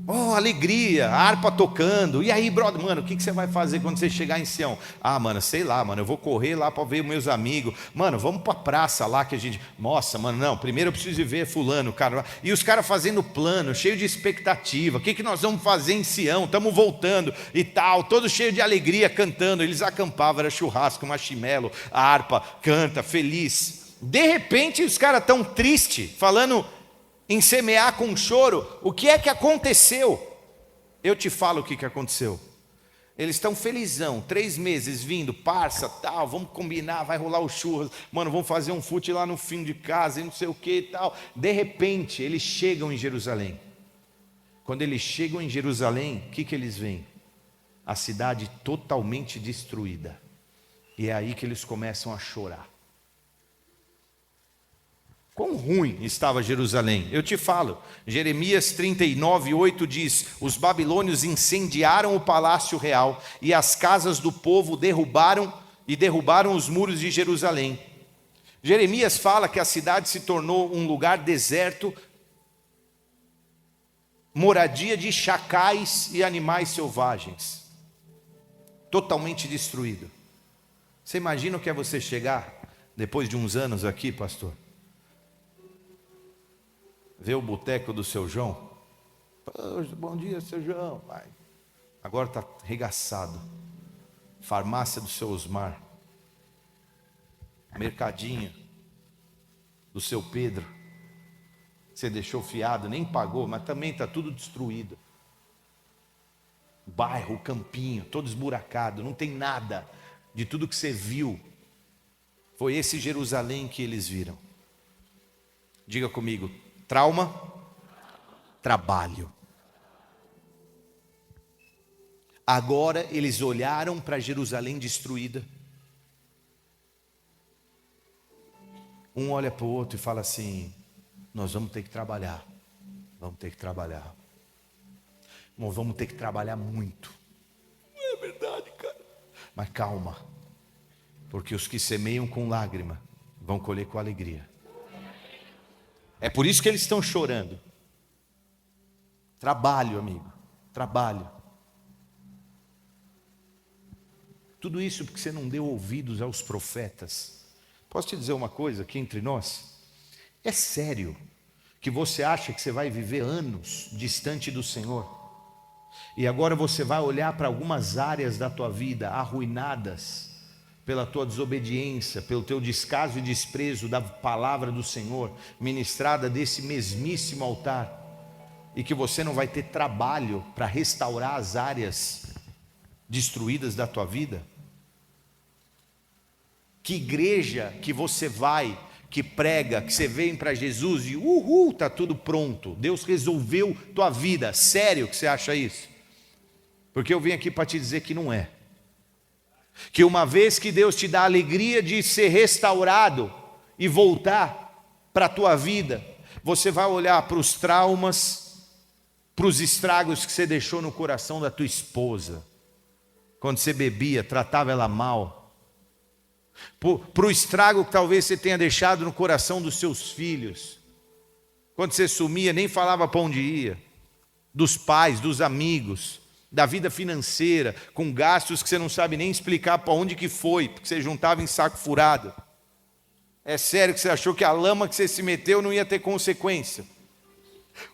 Oh, alegria, harpa tocando. E aí, brother, mano, o que você vai fazer quando você chegar em Sião? Ah, mano, sei lá, mano, eu vou correr lá para ver meus amigos. Mano, vamos para a praça lá que a gente... Nossa, mano, não, primeiro eu preciso ver fulano, cara. E os caras fazendo plano, cheio de expectativa. O que nós vamos fazer em Sião? Estamos voltando e tal, todo cheio de alegria, cantando. Eles acampavam, era churrasco, marshmallow, a harpa, canta, feliz. De repente, os caras tão tristes, falando... em semear com choro. O que é que aconteceu? Eu te falo o que aconteceu. Eles estão felizão, 3 meses vindo, parça, tal, vamos combinar, vai rolar o churras, mano, vamos fazer um fute lá no fim de casa, e não sei o que e tal. De repente, eles chegam em Jerusalém. Quando eles chegam em Jerusalém, o que eles veem? A cidade totalmente destruída. E é aí que eles começam a chorar. Quão ruim estava Jerusalém? Eu te falo, Jeremias 39:8 diz: os babilônios incendiaram o palácio real e as casas do povo derrubaram os muros de Jerusalém. Jeremias fala que a cidade se tornou um lugar deserto, moradia de chacais e animais selvagens, totalmente destruído. Você imagina o que é você chegar, depois de uns anos aqui, pastor, ver o boteco do seu João? Poxa, bom dia, seu João. Vai. Agora está arregaçado. Farmácia do seu Osmar. Mercadinho. do seu Pedro. Você deixou fiado, nem pagou, mas também está tudo destruído. Bairro, campinho, todo esburacado, não tem nada de tudo que você viu. Foi esse Jerusalém que eles viram. Diga comigo, trauma, trabalho. Agora eles olharam para Jerusalém destruída. Um olha para o outro e fala assim: nós vamos ter que trabalhar. Vamos ter que trabalhar. Nós vamos ter que trabalhar muito. Não é verdade, cara. Mas calma. Porque os que semeiam com lágrima vão colher com alegria. É por isso que eles estão chorando. Trabalho, amigo. Trabalho. Tudo isso porque você não deu ouvidos aos profetas. Posso te dizer uma coisa aqui entre nós? É sério que você acha que você vai viver anos distante do Senhor? E agora você vai olhar para algumas áreas da tua vida arruinadas pela tua desobediência, pelo teu descaso e desprezo da palavra do Senhor, ministrada desse mesmíssimo altar, e que você não vai ter trabalho para restaurar as áreas destruídas da tua vida? Que igreja que você vai, que prega, que você vem para Jesus e está tudo pronto, Deus resolveu tua vida? Sério que você acha isso? Porque eu vim aqui para te dizer que não é. Que uma vez que Deus te dá a alegria de ser restaurado e voltar para a tua vida, você vai olhar para os traumas, para os estragos que você deixou no coração da tua esposa, quando você bebia, tratava ela mal, para o estrago que talvez você tenha deixado no coração dos seus filhos, quando você sumia, nem falava para onde ia, dos pais, dos amigos, da vida financeira, com gastos que você não sabe nem explicar para onde que foi, porque você juntava em saco furado. É sério que você achou que a lama que você se meteu não ia ter consequência?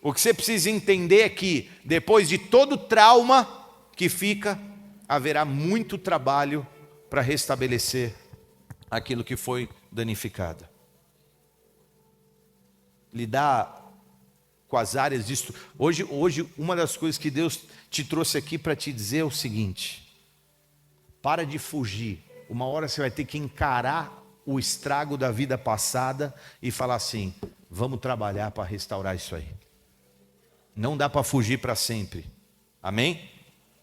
O que você precisa entender é que, depois de todo trauma que fica, haverá muito trabalho para restabelecer aquilo que foi danificado. Lidar com as áreas disso. Hoje, uma das coisas que Deus te trouxe aqui para te dizer é o seguinte: para de fugir. Uma hora você vai ter que encarar o estrago da vida passada e falar assim: vamos trabalhar para restaurar isso aí. Não dá para fugir para sempre. Amém?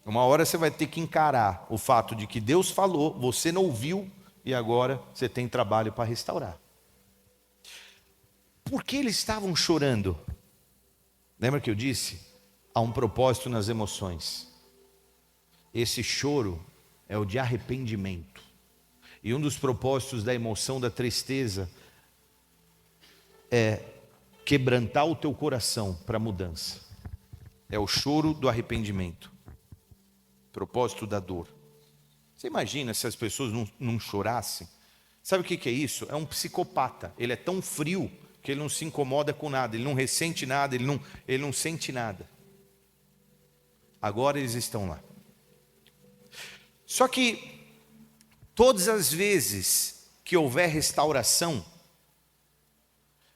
Uma hora você vai ter que encarar o fato de que Deus falou, você não ouviu, e agora você tem trabalho para restaurar. Por que eles estavam chorando? Lembra que eu disse? Há um propósito nas emoções. Esse choro é o de arrependimento. E um dos propósitos da emoção da tristeza é quebrantar o teu coração para mudança. É o choro do arrependimento. Propósito da dor. Você imagina se as pessoas não chorassem? Sabe o que é isso? É um psicopata. Ele é tão frio que ele não se incomoda com nada, ele não ressente nada, ele não sente nada. Agora eles estão lá. Só que todas as vezes que houver restauração,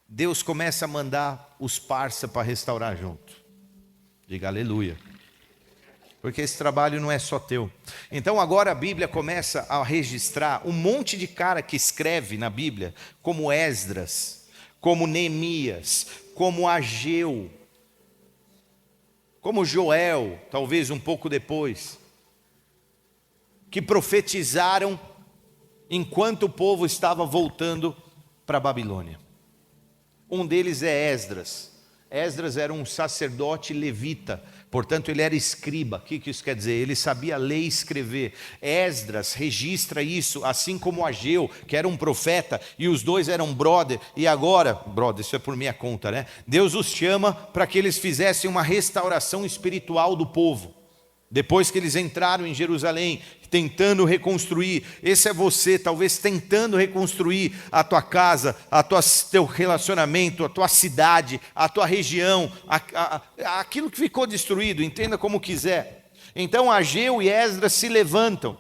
Deus começa a mandar os parça para restaurar junto. Diga aleluia. Porque esse trabalho não é só teu. Então agora a Bíblia começa a registrar um monte de cara que escreve na Bíblia, como Esdras, como Neemias, como Ageu, como Joel, talvez um pouco depois, que profetizaram enquanto o povo estava voltando para a Babilônia. Um deles é Esdras. Esdras era um sacerdote levita, portanto ele era escriba. O que isso quer dizer? Ele sabia ler e escrever. Esdras registra isso, assim como Ageu, que era um profeta, e os dois eram brother. E agora, brother, isso é por minha conta, né? Deus os chama para que eles fizessem uma restauração espiritual do povo. Depois que eles entraram em Jerusalém, tentando reconstruir, esse é você, talvez tentando reconstruir a tua casa, teu relacionamento, a tua cidade, a tua região, aquilo que ficou destruído, entenda como quiser. Então Ageu e Esdras se levantam.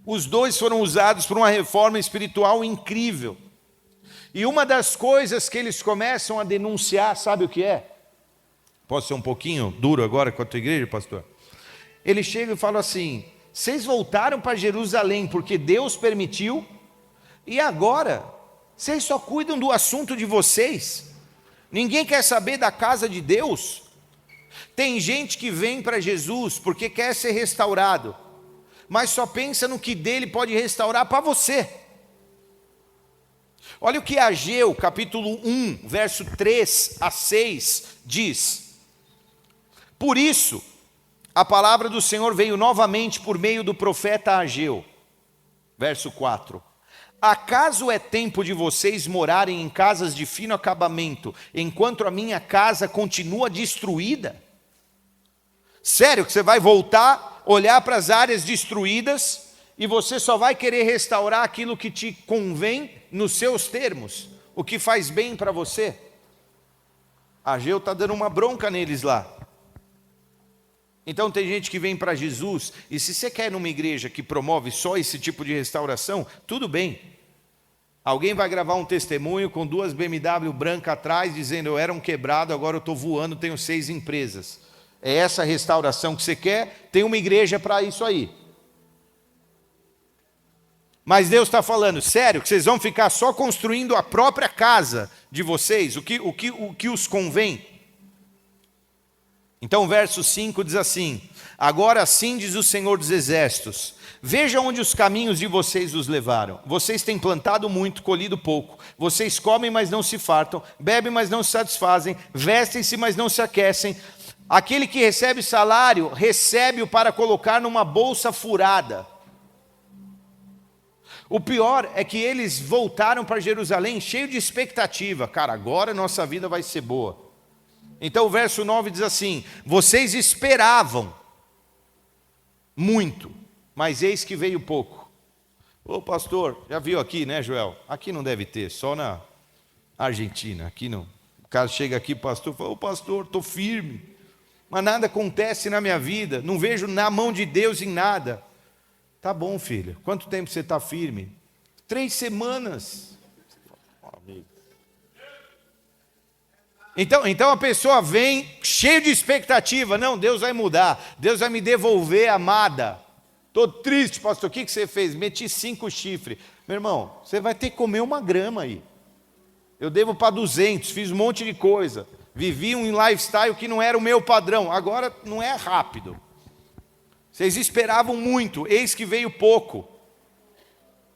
Os dois foram usados por uma reforma espiritual incrível. E uma das coisas que eles começam a denunciar, sabe o que é? Posso ser um pouquinho duro agora com a tua igreja, pastor? Eles chegam e falam assim: vocês voltaram para Jerusalém porque Deus permitiu, e agora vocês só cuidam do assunto de vocês, ninguém quer saber da casa de Deus. Tem gente que vem para Jesus porque quer ser restaurado, mas só pensa no que dele pode restaurar para você. Olha o que Ageu, capítulo 1, verso 3 a 6 diz: por isso, a palavra do Senhor veio novamente por meio do profeta Ageu. Verso 4. Acaso é tempo de vocês morarem em casas de fino acabamento, enquanto a minha casa continua destruída? Sério que você vai voltar, olhar para as áreas destruídas, e você só vai querer restaurar aquilo que te convém nos seus termos, o que faz bem para você? Ageu está dando uma bronca neles lá. Então tem gente que vem para Jesus, e se você quer ir numa igreja que promove só esse tipo de restauração, tudo bem. Alguém vai gravar um testemunho com 2 BMW brancas atrás, dizendo: eu era um quebrado, agora eu estou voando, tenho 6 empresas. É essa restauração que você quer? Tem uma igreja para isso aí. Mas Deus está falando, sério, que vocês vão ficar só construindo a própria casa de vocês, o que os convém? Então o verso 5 diz assim: agora sim diz o Senhor dos Exércitos, veja onde os caminhos de vocês os levaram. Vocês têm plantado muito, colhido pouco. Vocês comem, mas não se fartam, bebem, mas não se satisfazem, vestem-se, mas não se aquecem. Aquele que recebe salário, recebe-o para colocar numa bolsa furada. O pior é que eles voltaram para Jerusalém cheio de expectativa. Cara, agora nossa vida vai ser boa. Então o verso 9 diz assim: vocês esperavam muito, mas eis que veio pouco. Ô pastor, já viu aqui, né, Joel? Aqui não deve ter, só na Argentina, aqui não. O cara chega aqui, pastor, fala: ô pastor, estou firme, mas nada acontece na minha vida, não vejo na mão de Deus em nada. Tá bom, filho, quanto tempo você está firme? 3 semanas. Então a pessoa vem cheia de expectativa. Não, Deus vai mudar, Deus vai me devolver, amada. Estou triste, pastor, o que você fez? Meti 5 chifres. Meu irmão, você vai ter que comer uma grama aí. Eu devo para 200, fiz um monte de coisa. Vivi um lifestyle que não era o meu padrão. Agora não é rápido. Vocês esperavam muito, eis que veio pouco.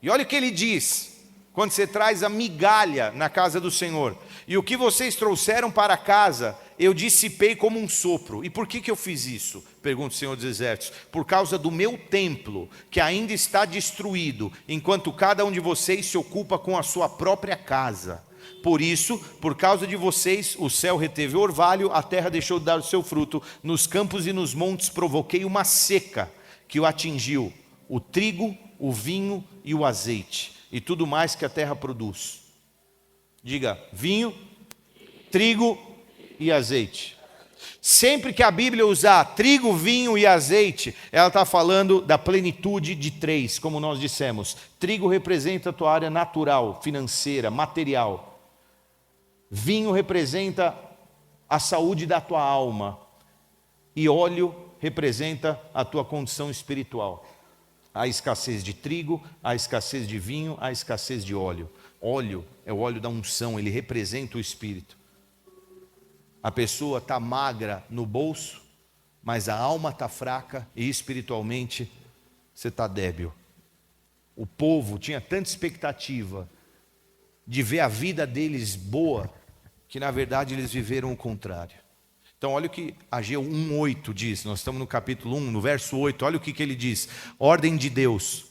E olha o que ele diz, quando você traz a migalha na casa do Senhor: e o que vocês trouxeram para casa, eu dissipei como um sopro. E por que eu fiz isso? Pergunta o Senhor dos Exércitos. Por causa do meu templo, que ainda está destruído, enquanto cada um de vocês se ocupa com a sua própria casa. Por isso, por causa de vocês, o céu reteve o orvalho, a terra deixou de dar o seu fruto, nos campos e nos montes provoquei uma seca, que o atingiu, o trigo, o vinho e o azeite, e tudo mais que a terra produz. Diga: vinho, trigo e azeite. Sempre que a Bíblia usar trigo, vinho e azeite, ela está falando da plenitude de 3, como nós dissemos. Trigo representa a tua área natural, financeira, material. Vinho representa a saúde da tua alma, e óleo representa a tua condição espiritual. Há escassez de trigo, há escassez de vinho, há escassez de óleo. Óleo é o óleo da unção, ele representa o Espírito. A pessoa está magra no bolso, mas a alma está fraca e espiritualmente você está débil. O povo tinha tanta expectativa de ver a vida deles boa, que na verdade eles viveram o contrário. Então olha o que Ageu 1:8 diz, nós estamos no capítulo 1, no verso 8, olha o que ele diz: ordem de Deus,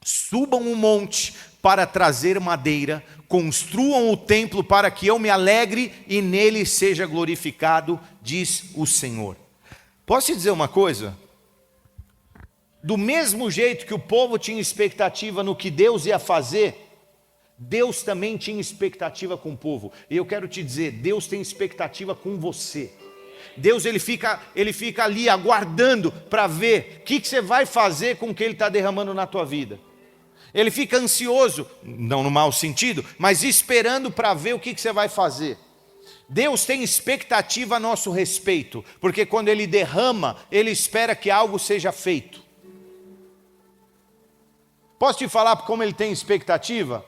subam um monte para trazer madeira, construam o templo para que eu me alegre e nele seja glorificado, diz o Senhor. Posso te dizer uma coisa? Do mesmo jeito que o povo tinha expectativa no que Deus ia fazer, Deus também tinha expectativa com o povo. E eu quero te dizer, Deus tem expectativa com você. Deus ele fica ali aguardando para ver o que você vai fazer com o que Ele está derramando na tua vida. Ele fica ansioso, não no mau sentido, mas esperando para ver o que você vai fazer. Deus tem expectativa a nosso respeito, porque quando Ele derrama, Ele espera que algo seja feito. Posso te falar como Ele tem expectativa?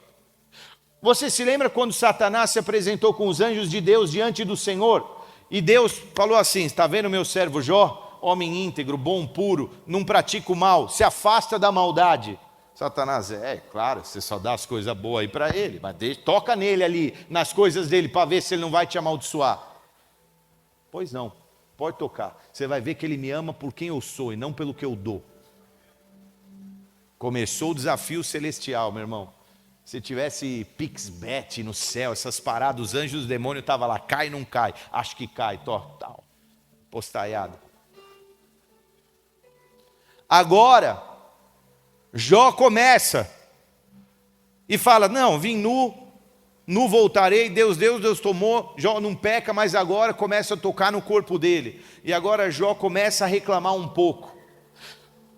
Você se lembra quando Satanás se apresentou com os anjos de Deus diante do Senhor? E Deus falou assim: está vendo meu servo Jó? Homem íntegro, bom, puro, não pratica o mal, se afasta da maldade. Satanás, claro, você só dá as coisas boas aí para ele, mas toca nele ali, nas coisas dele, para ver se ele não vai te amaldiçoar. Pois não, pode tocar. Você vai ver que ele me ama por quem eu sou e não pelo que eu dou. Começou o desafio celestial, meu irmão. Se tivesse Pixbet no céu, essas paradas, os anjos e os demônios estavam lá, cai ou não cai? Acho que cai, tal, postaiado. Agora, Jó começa e fala: não, vim nu voltarei, Deus tomou, Jó não peca, mas agora começa a tocar no corpo dele. E agora Jó começa a reclamar um pouco.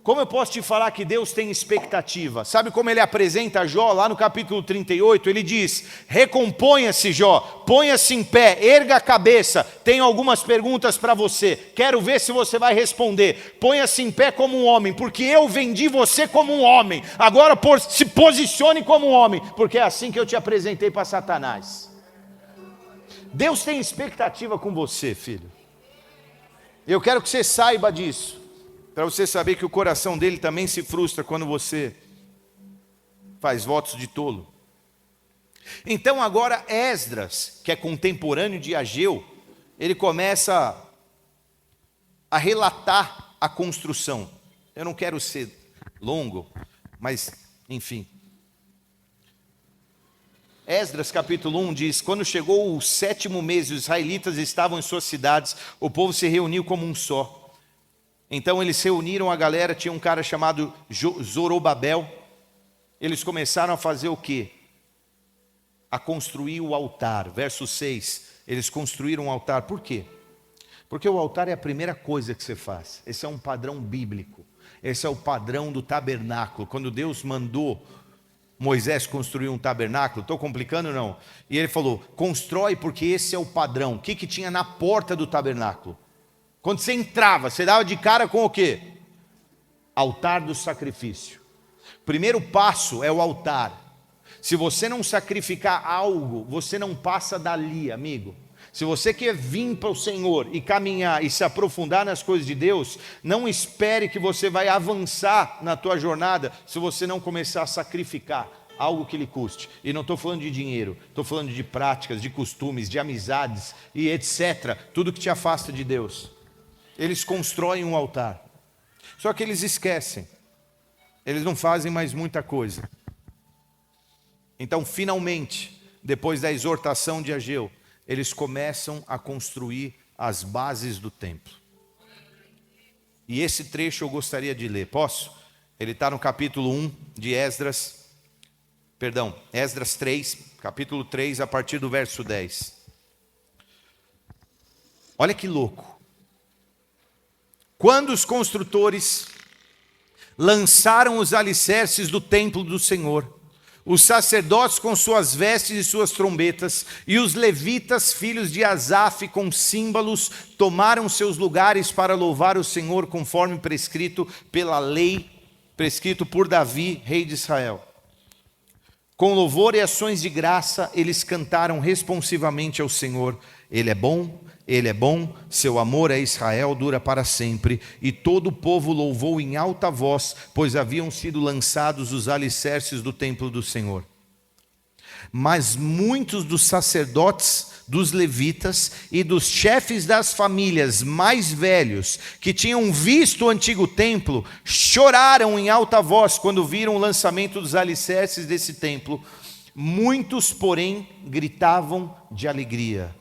Como eu posso te falar que Deus tem expectativa? Sabe como ele apresenta Jó lá no capítulo 38? Ele diz: recomponha-se Jó, ponha-se em pé, erga a cabeça, tenho algumas perguntas para você, quero ver se você vai responder. Ponha-se em pé como um homem, porque eu vendi você como um homem, agora se posicione como um homem, porque é assim que eu te apresentei para Satanás. Deus tem expectativa com você, filho. Eu quero que você saiba disso, para você saber que o coração dele também se frustra quando você faz votos de tolo. Então agora Esdras, que é contemporâneo de Ageu, ele começa a relatar a construção. Eu não quero ser longo, mas enfim. Esdras capítulo 1 diz: quando chegou o 7º mês e os israelitas estavam em suas cidades, o povo se reuniu como um só. Então eles reuniram a galera, tinha um cara chamado Zorobabel. Eles começaram a fazer o quê? A construir o altar. Verso 6, eles construíram um altar. Por quê? Porque o altar é a primeira coisa que você faz. Esse é um padrão bíblico. Esse é o padrão do tabernáculo. Quando Deus mandou Moisés construir um tabernáculo, estou complicando ou não? E ele falou: constrói, porque esse é o padrão. O que tinha na porta do tabernáculo? Quando você entrava, você dava de cara com o quê? Altar do sacrifício. Primeiro passo é o altar. Se você não sacrificar algo, você não passa dali, amigo. Se você quer vir para o Senhor e caminhar e se aprofundar nas coisas de Deus, não espere que você vai avançar na tua jornada se você não começar a sacrificar algo que lhe custe. E não estou falando de dinheiro, estou falando de práticas, de costumes, de amizades e etc. Tudo que te afasta de Deus. Eles constroem um altar, só que eles esquecem, eles não fazem mais muita coisa. Então finalmente, depois da exortação de Ageu, eles começam a construir as bases do templo. E esse trecho eu gostaria de ler, posso? Ele está no capítulo 1 de Esdras 3, capítulo 3, a partir do verso 10. Olha que louco. Quando os construtores lançaram os alicerces do templo do Senhor, os sacerdotes com suas vestes e suas trombetas, e os levitas, filhos de Asaf, com símbolos, tomaram seus lugares para louvar o Senhor, conforme prescrito pela lei, prescrito por Davi, rei de Israel. Com louvor e ações de graça, eles cantaram responsivamente ao Senhor: Ele é bom, seu amor a Israel dura para sempre. E todo o povo louvou em alta voz, pois haviam sido lançados os alicerces do templo do Senhor. Mas muitos dos sacerdotes, dos levitas e dos chefes das famílias mais velhos, que tinham visto o antigo templo, choraram em alta voz quando viram o lançamento dos alicerces desse templo. Muitos, porém, gritavam de alegria.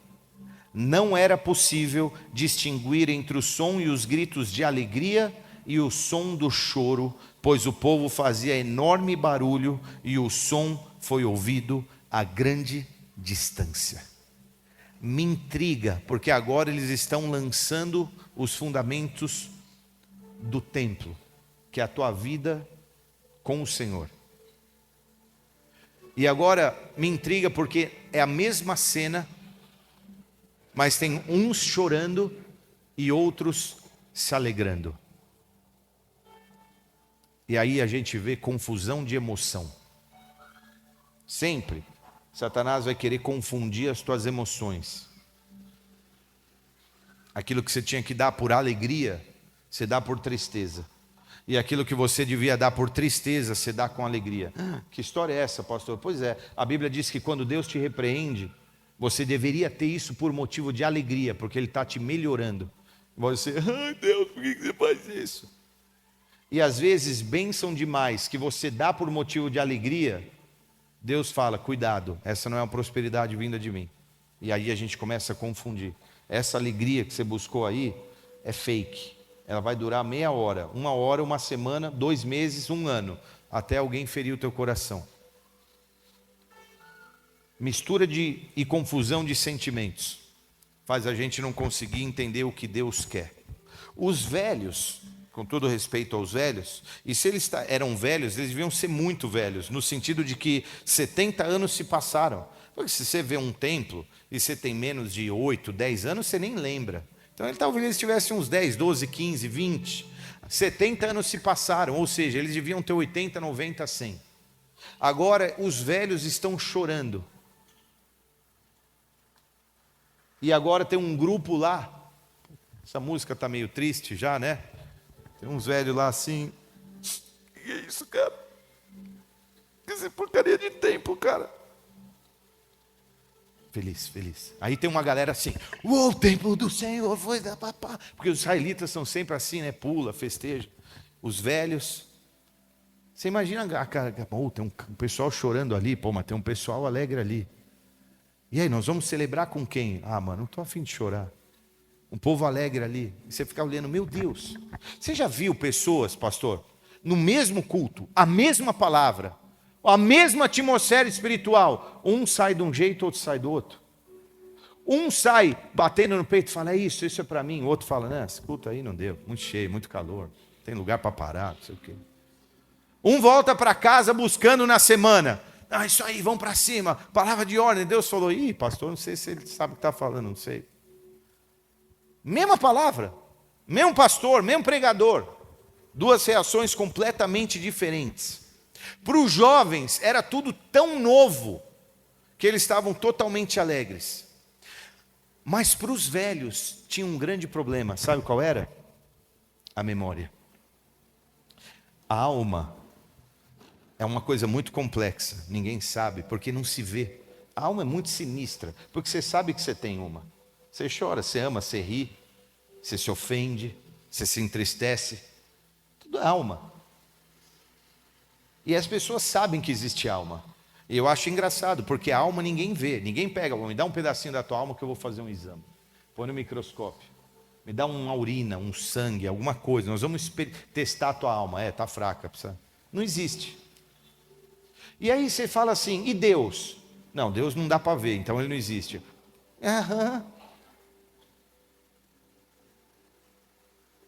Não era possível distinguir entre o som e os gritos de alegria e o som do choro, pois o povo fazia enorme barulho e o som foi ouvido a grande distância. Me intriga, porque agora eles estão lançando os fundamentos do templo, que é a tua vida com o Senhor. E agora me intriga porque é a mesma cena, mas tem uns chorando e outros se alegrando. E aí a gente vê confusão de emoção. Sempre Satanás vai querer confundir as tuas emoções. Aquilo que você tinha que dar por alegria, você dá por tristeza. E aquilo que você devia dar por tristeza, você dá com alegria. Que história é essa, pastor? Pois é, a Bíblia diz que quando Deus te repreende, você deveria ter isso por motivo de alegria, porque Ele está te melhorando. Você, ai Deus, por que você faz isso? E às vezes, bênção demais que você dá por motivo de alegria, Deus fala, cuidado, essa não é uma prosperidade vinda de mim. E aí a gente começa a confundir. Essa alegria que você buscou aí é fake. Ela vai durar meia hora, 1 hora, 1 semana, 2 meses, 1 ano, até alguém ferir o teu coração. Mistura e confusão de sentimentos faz a gente não conseguir entender o que Deus quer. Os velhos, com todo respeito aos velhos, e se eles eram velhos, eles deviam ser muito velhos, no sentido de que 70 anos se passaram. Porque se você vê um templo e você tem menos de 8, 10 anos, você nem lembra. Então talvez eles tivessem uns 10, 12, 15, 20. 70 anos se passaram, ou seja, eles deviam ter 80, 90, 100. Agora os velhos estão chorando. E agora tem um grupo lá. Essa música está meio triste já, né? Tem uns velhos lá assim. Que é isso, cara? Que essa porcaria de tempo, cara. Feliz, feliz. Aí tem uma galera assim, o templo do Senhor foi da papá. Porque os israelitas são sempre assim, né? Pula, festeja. Os velhos. Você imagina, tem um pessoal chorando ali, pô, mas tem um pessoal alegre ali. E aí, nós vamos celebrar com quem? Ah, mano, não estou a fim de chorar. Um povo alegre ali. E você fica olhando, meu Deus. Você já viu pessoas, pastor, no mesmo culto, a mesma palavra, a mesma atmosfera espiritual, um sai de um jeito, outro sai do outro. Um sai batendo no peito e fala, isso é para mim. O outro fala, não, esse culto aí não deu, muito cheio, muito calor, tem lugar para parar, não sei o quê. Um volta para casa buscando na semana, isso aí, vamos para cima, palavra de ordem. Deus falou, pastor, não sei se ele sabe o que está falando, não sei. Mesma palavra, mesmo pastor, mesmo pregador, 2 reações completamente diferentes. Para os jovens era tudo tão novo que eles estavam totalmente alegres. Mas para os velhos tinha um grande problema, sabe qual era? A memória. A alma é uma coisa muito complexa, ninguém sabe, porque não se vê. A alma é muito sinistra, porque você sabe que você tem uma. Você chora, você ama, você ri, você se ofende, você se entristece. Tudo é alma. E as pessoas sabem que existe alma. E eu acho engraçado, porque a alma ninguém vê. Ninguém pega, me dá um pedacinho da tua alma que eu vou fazer um exame. Põe no microscópio. Me dá uma urina, um sangue, alguma coisa. Nós vamos testar a tua alma. Está fraca. Precisa... Não existe. E aí você fala assim, e Deus? Não, Deus não dá para ver, então Ele não existe.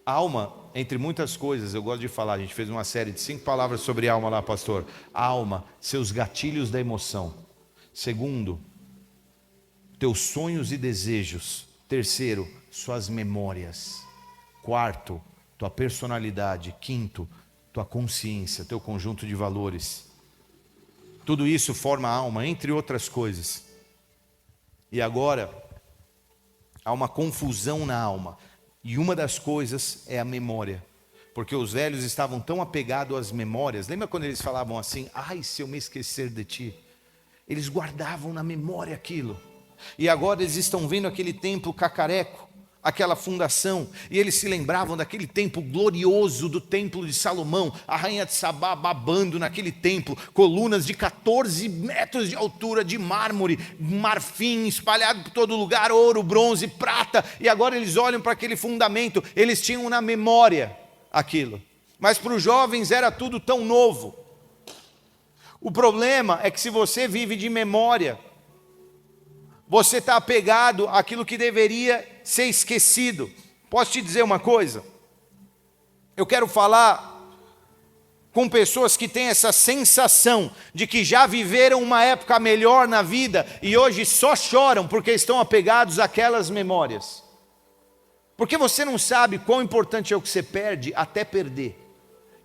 Alma, entre muitas coisas, eu gosto de falar, a gente fez uma série de 5 palavras sobre alma lá, pastor. Alma, seus gatilhos da emoção. 2, teus sonhos e desejos. 3, suas memórias. 4, tua personalidade. 5, tua consciência, teu conjunto de valores. Tudo isso forma a alma, entre outras coisas. E agora, há uma confusão na alma. E uma das coisas é a memória. Porque os velhos estavam tão apegados às memórias. Lembra quando eles falavam assim, se eu me esquecer de ti? Eles guardavam na memória aquilo. E agora eles estão vendo aquele templo cacareco, aquela fundação, e eles se lembravam daquele tempo glorioso do templo de Salomão, a rainha de Sabá babando naquele templo, colunas de 14 metros de altura de mármore, marfim espalhado por todo lugar, ouro, bronze, prata, e agora eles olham para aquele fundamento, eles tinham na memória aquilo, mas para os jovens era tudo tão novo. O problema é que se você vive de memória, você está apegado àquilo que deveria ser esquecido. Posso te dizer uma coisa? Eu quero falar com pessoas que têm essa sensação de que já viveram uma época melhor na vida e hoje só choram porque estão apegados àquelas memórias. Porque você não sabe quão importante é o que você perde até perder.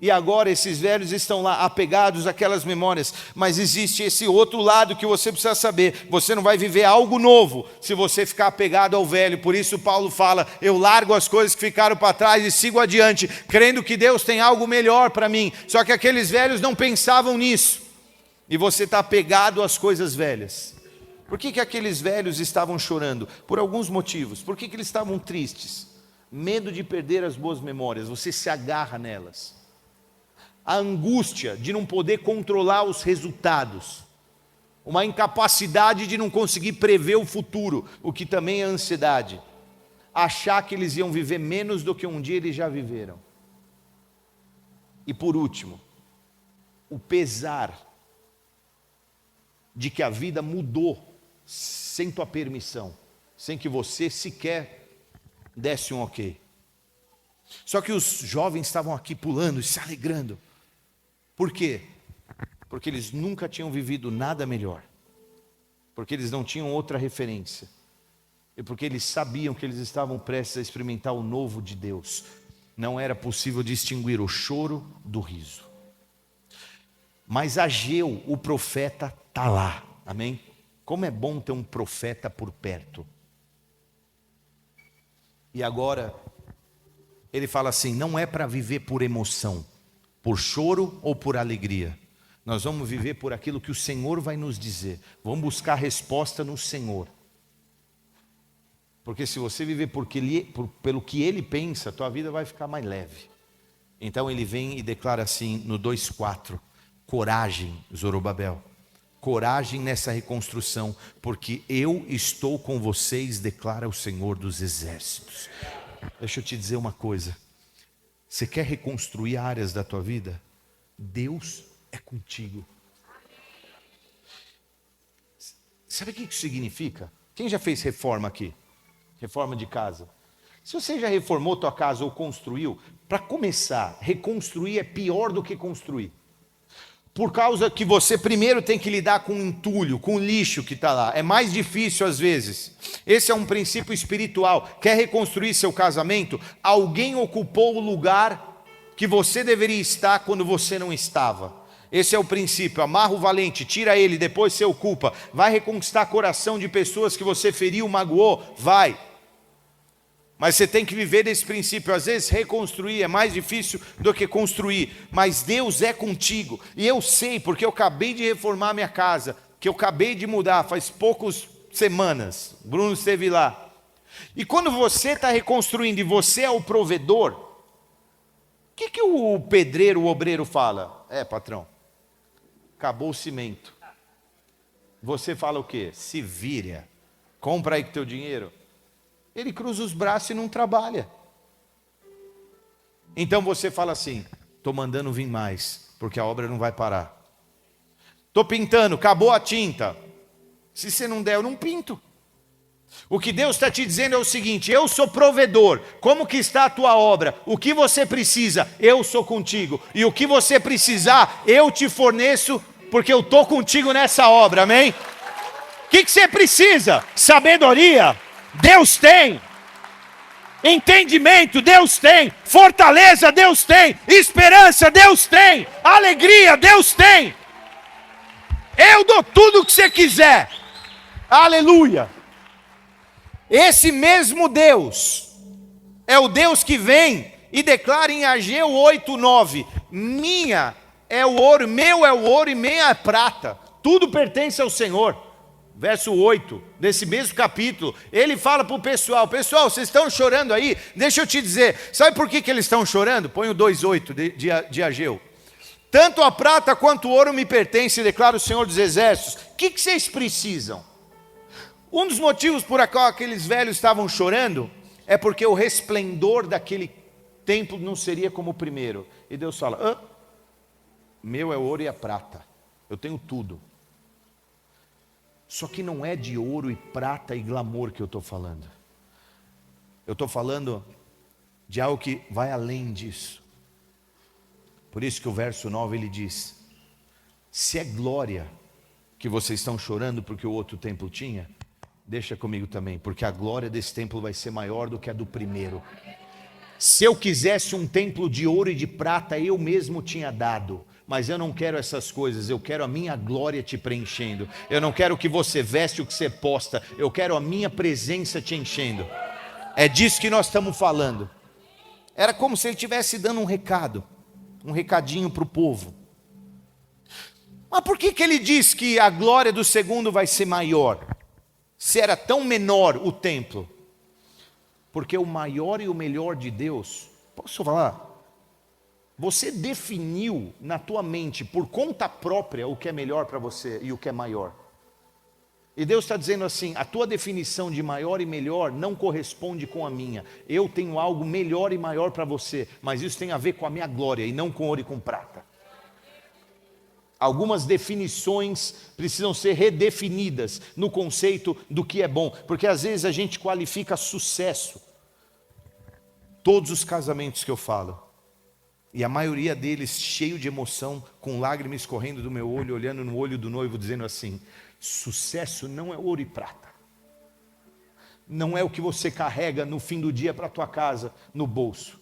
E agora esses velhos estão lá apegados àquelas memórias. Mas existe esse outro lado que você precisa saber. Você não vai viver algo novo se você ficar apegado ao velho. Por isso Paulo fala, eu largo as coisas que ficaram para trás e sigo adiante, crendo que Deus tem algo melhor para mim. Só que aqueles velhos não pensavam nisso. E você está apegado às coisas velhas. Por que aqueles velhos estavam chorando? Por alguns motivos. Por que eles estavam tristes? Medo de perder as boas memórias. Você se agarra nelas. A angústia de não poder controlar os resultados, uma incapacidade de não conseguir prever o futuro, o que também é ansiedade, achar que eles iam viver menos do que um dia eles já viveram. E por último, o pesar de que a vida mudou sem tua permissão, sem que você sequer desse um ok. Só que os jovens estavam aqui pulando e se alegrando. Por quê? Porque eles nunca tinham vivido nada melhor. Porque eles não tinham outra referência. E porque eles sabiam que eles estavam prestes a experimentar o novo de Deus. Não era possível distinguir o choro do riso. Mas Ageu, o profeta, está lá. Amém? Como é bom ter um profeta por perto. E agora, ele fala assim, não é para viver por emoção, por choro ou por alegria. Nós vamos viver por aquilo que o Senhor vai nos dizer. Vamos buscar resposta no Senhor. Porque se você viver pelo que Ele pensa, a tua vida vai ficar mais leve. Então ele vem e declara assim no 2:4, coragem, Zorobabel, coragem nessa reconstrução, porque eu estou com vocês, declara o Senhor dos Exércitos. Deixa eu te dizer uma coisa. Você quer reconstruir áreas da tua vida? Deus é contigo. Sabe o que isso significa? Quem já fez reforma aqui? Reforma de casa. Se você já reformou tua casa ou construiu, para começar, reconstruir é pior do que construir. Por causa que você primeiro tem que lidar com o entulho, com o lixo que está lá. É mais difícil às vezes. Esse é um princípio espiritual. Quer reconstruir seu casamento? Alguém ocupou o lugar que você deveria estar quando você não estava. Esse é o princípio. Amarra o valente, tira ele, depois você ocupa. Vai reconquistar coração de pessoas que você feriu, magoou? Vai. Mas você tem que viver desse princípio. Às vezes reconstruir é mais difícil do que construir. Mas Deus é contigo. E eu sei, porque eu acabei de reformar minha casa, que eu acabei de mudar faz poucas semanas. Bruno esteve lá. E quando você está reconstruindo e você é o provedor, o que o pedreiro, o obreiro fala? Patrão, acabou o cimento. Você fala o quê? Se vira. Compra aí com teu dinheiro. Ele cruza os braços e não trabalha. Então você fala assim, estou mandando vir mais, porque a obra não vai parar. Estou pintando, acabou a tinta. Se você não der, eu não pinto. O que Deus está te dizendo é o seguinte, eu sou provedor. Como que está a tua obra? O que você precisa? Eu sou contigo. E o que você precisar, eu te forneço, porque eu estou contigo nessa obra, amém? O que você precisa? Sabedoria? Deus tem. Entendimento, Deus tem. Fortaleza, Deus tem. Esperança, Deus tem. Alegria, Deus tem. Eu dou tudo o que você quiser. Aleluia. Esse mesmo Deus é o Deus que vem e declara em Ageu 8:9, minha é o ouro, meu é o ouro e minha é a prata. Tudo pertence ao Senhor. Verso 8, desse mesmo capítulo, ele fala para o pessoal, vocês estão chorando aí? Deixa eu te dizer, sabe por que eles estão chorando? Põe o 2:8 de Ageu. Tanto a prata quanto o ouro me pertence, declara o Senhor dos Exércitos. O que vocês precisam? Um dos motivos por qual aqueles velhos estavam chorando, é porque o resplendor daquele templo não seria como o primeiro. E Deus fala, meu é o ouro e a prata, eu tenho tudo. Só que não é de ouro e prata e glamour que eu estou falando. Eu estou falando de algo que vai além disso. Por isso que o verso 9 ele diz: se é glória que vocês estão chorando porque o outro templo tinha, deixa comigo também, porque a glória desse templo vai ser maior do que a do primeiro. Se eu quisesse um templo de ouro e de prata, eu mesmo tinha dado. Mas eu não quero essas coisas, eu quero a minha glória te preenchendo. Eu não quero o que você veste, o que você posta. Eu quero a minha presença te enchendo. É disso que nós estamos falando. Era como se ele estivesse dando um recado, um recadinho para o povo. Mas por que ele diz que a glória do segundo vai ser maior? Se era tão menor o templo? Porque o maior e o melhor de Deus, posso falar? Você definiu na tua mente, por conta própria, o que é melhor para você e o que é maior. E Deus está dizendo assim: a tua definição de maior e melhor não corresponde com a minha. Eu tenho algo melhor e maior para você, mas isso tem a ver com a minha glória e não com ouro e com prata. Algumas definições precisam ser redefinidas no conceito do que é bom, porque às vezes a gente qualifica sucesso. Todos os casamentos que eu falo, e a maioria deles cheio de emoção, com lágrimas escorrendo do meu olho, olhando no olho do noivo, dizendo assim: sucesso não é ouro e prata, não é o que você carrega no fim do dia para a tua casa, no bolso.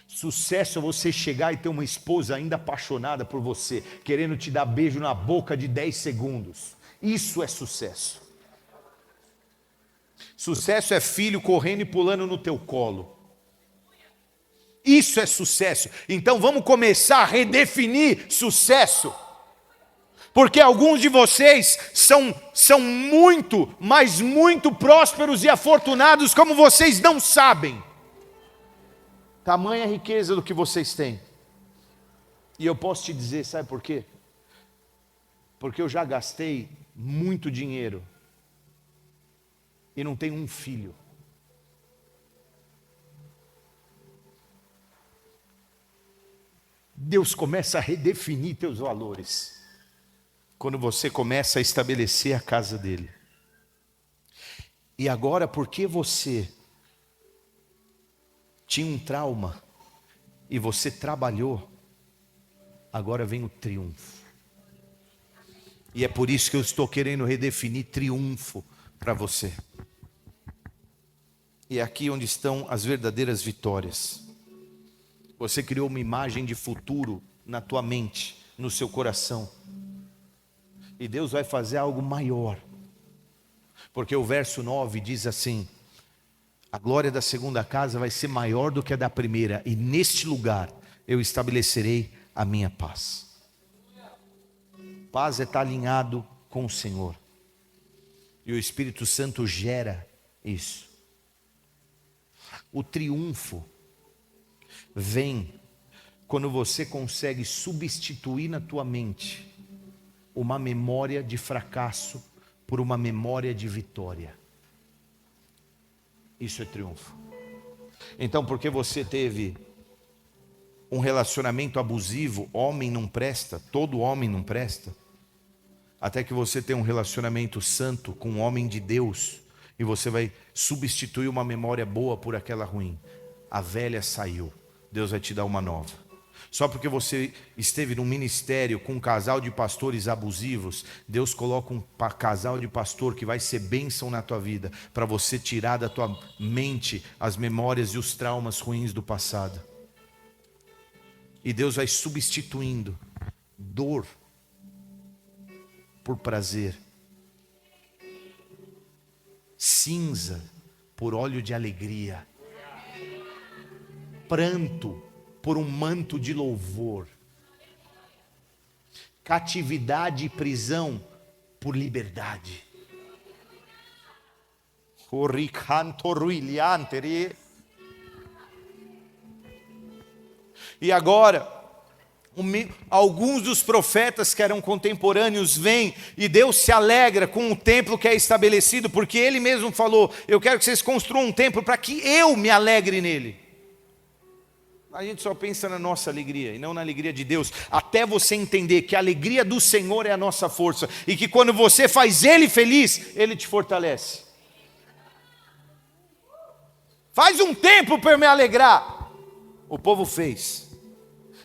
Sucesso é você chegar e ter uma esposa ainda apaixonada por você, querendo te dar beijo na boca de 10 segundos. Isso é sucesso. Sucesso é filho correndo e pulando no teu colo. Isso é sucesso. Então vamos começar a redefinir sucesso. Porque alguns de vocês são muito, mas muito prósperos e afortunados, como vocês não sabem. Tamanha riqueza do que vocês têm. E eu posso te dizer, sabe por quê? Porque eu já gastei muito dinheiro e não tenho um filho. Deus começa a redefinir teus valores quando você começa a estabelecer a casa dele. E agora, porque você tinha um trauma e você trabalhou, agora vem o triunfo. E é por isso que eu estou querendo redefinir triunfo para você. E é aqui onde estão as verdadeiras vitórias. Você criou uma imagem de futuro na tua mente, no seu coração. E Deus vai fazer algo maior. Porque o verso 9 diz assim: a glória da segunda casa vai ser maior do que a da primeira, e neste lugar eu estabelecerei a minha paz. Paz é estar alinhado com o Senhor. E o Espírito Santo gera isso. O triunfo vem quando você consegue substituir na tua mente uma memória de fracasso por uma memória de vitória. Isso é triunfo. Então, porque você teve um relacionamento abusivo, homem não presta, todo homem não presta, até que você tem um relacionamento santo com um homem de Deus, e você vai substituir uma memória boa por aquela ruim. A velha saiu, Deus vai te dar uma nova. Só porque você esteve num ministério com um casal de pastores abusivos, Deus coloca um casal de pastor que vai ser bênção na tua vida, para você tirar da tua mente as memórias e os traumas ruins do passado. E Deus vai substituindo dor por prazer, cinza por óleo de alegria, pranto por um manto de louvor, catividade e prisão por liberdade. E agora, alguns dos profetas que eram contemporâneos vêm e Deus se alegra com o templo que é estabelecido, porque Ele mesmo falou: eu quero que vocês construam um templo para que eu me alegre nele. A gente só pensa na nossa alegria e não na alegria de Deus, até você entender que a alegria do Senhor é a nossa força, e que quando você faz Ele feliz, Ele te fortalece. Faz um tempo para eu me alegrar. O povo fez.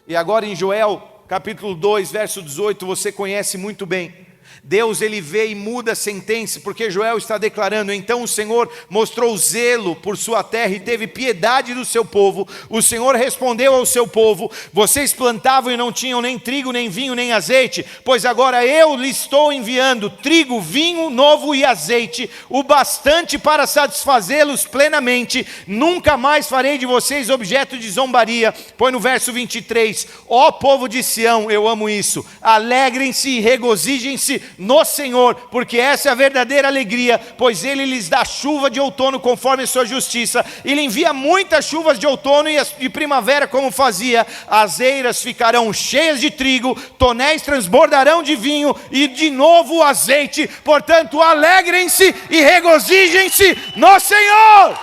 E agora em Joel, capítulo 2, verso 18, você conhece muito bem. Deus, ele vê e muda a sentença, porque Joel está declarando: então o Senhor mostrou zelo por sua terra e teve piedade do seu povo. O Senhor respondeu ao seu povo: vocês plantavam e não tinham nem trigo, nem vinho, nem azeite, pois agora eu lhes estou enviando trigo, vinho novo e azeite, o bastante para satisfazê-los plenamente. Nunca mais farei de vocês objeto de zombaria. Põe no verso 23, ó povo de Sião, eu amo isso, alegrem-se e regozijem-se no Senhor, porque essa é a verdadeira alegria, pois Ele lhes dá chuva de outono conforme a sua justiça. Ele envia muitas chuvas de outono e de primavera como fazia. As eiras ficarão cheias de trigo, tonéis transbordarão de vinho e de novo azeite. Portanto, alegrem-se e regozijem-se no Senhor.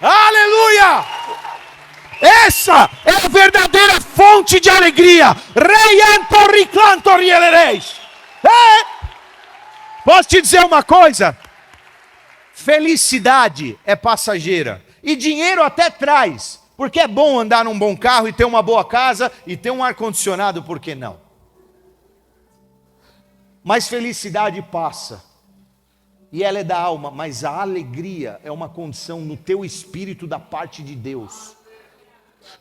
Aleluia! Essa é a verdadeira fonte de alegria. Posso te dizer uma coisa? Felicidade é passageira. E dinheiro até traz. Porque é bom andar num bom carro e ter uma boa casa e ter um ar-condicionado, por que não? Mas felicidade passa. E ela é da alma, mas a alegria é uma condição no teu espírito da parte de Deus.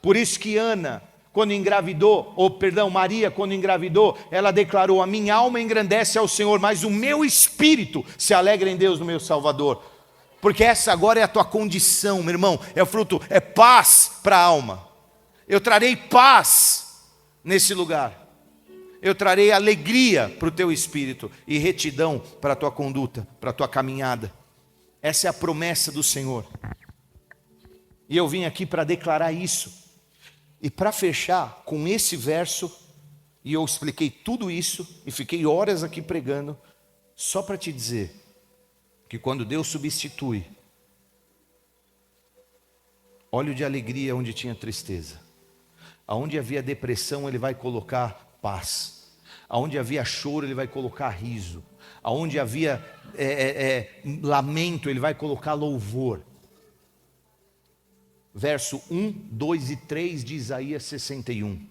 Por isso que Maria, quando engravidou, ela declarou: a minha alma engrandece ao Senhor, mas o meu espírito se alegra em Deus, no meu Salvador. Porque essa agora é a tua condição, meu irmão, é o fruto, é paz para a alma. Eu trarei paz nesse lugar. Eu trarei alegria para o teu espírito e retidão para a tua conduta, para a tua caminhada. Essa é a promessa do Senhor. E eu vim aqui para declarar isso. E para fechar com esse verso, e eu expliquei tudo isso, e fiquei horas aqui pregando, só para te dizer, que quando Deus substitui óleo de alegria onde tinha tristeza, aonde havia depressão Ele vai colocar paz, aonde havia choro Ele vai colocar riso, aonde havia lamento Ele vai colocar louvor. Verso 1, 2 e 3 de Isaías 61.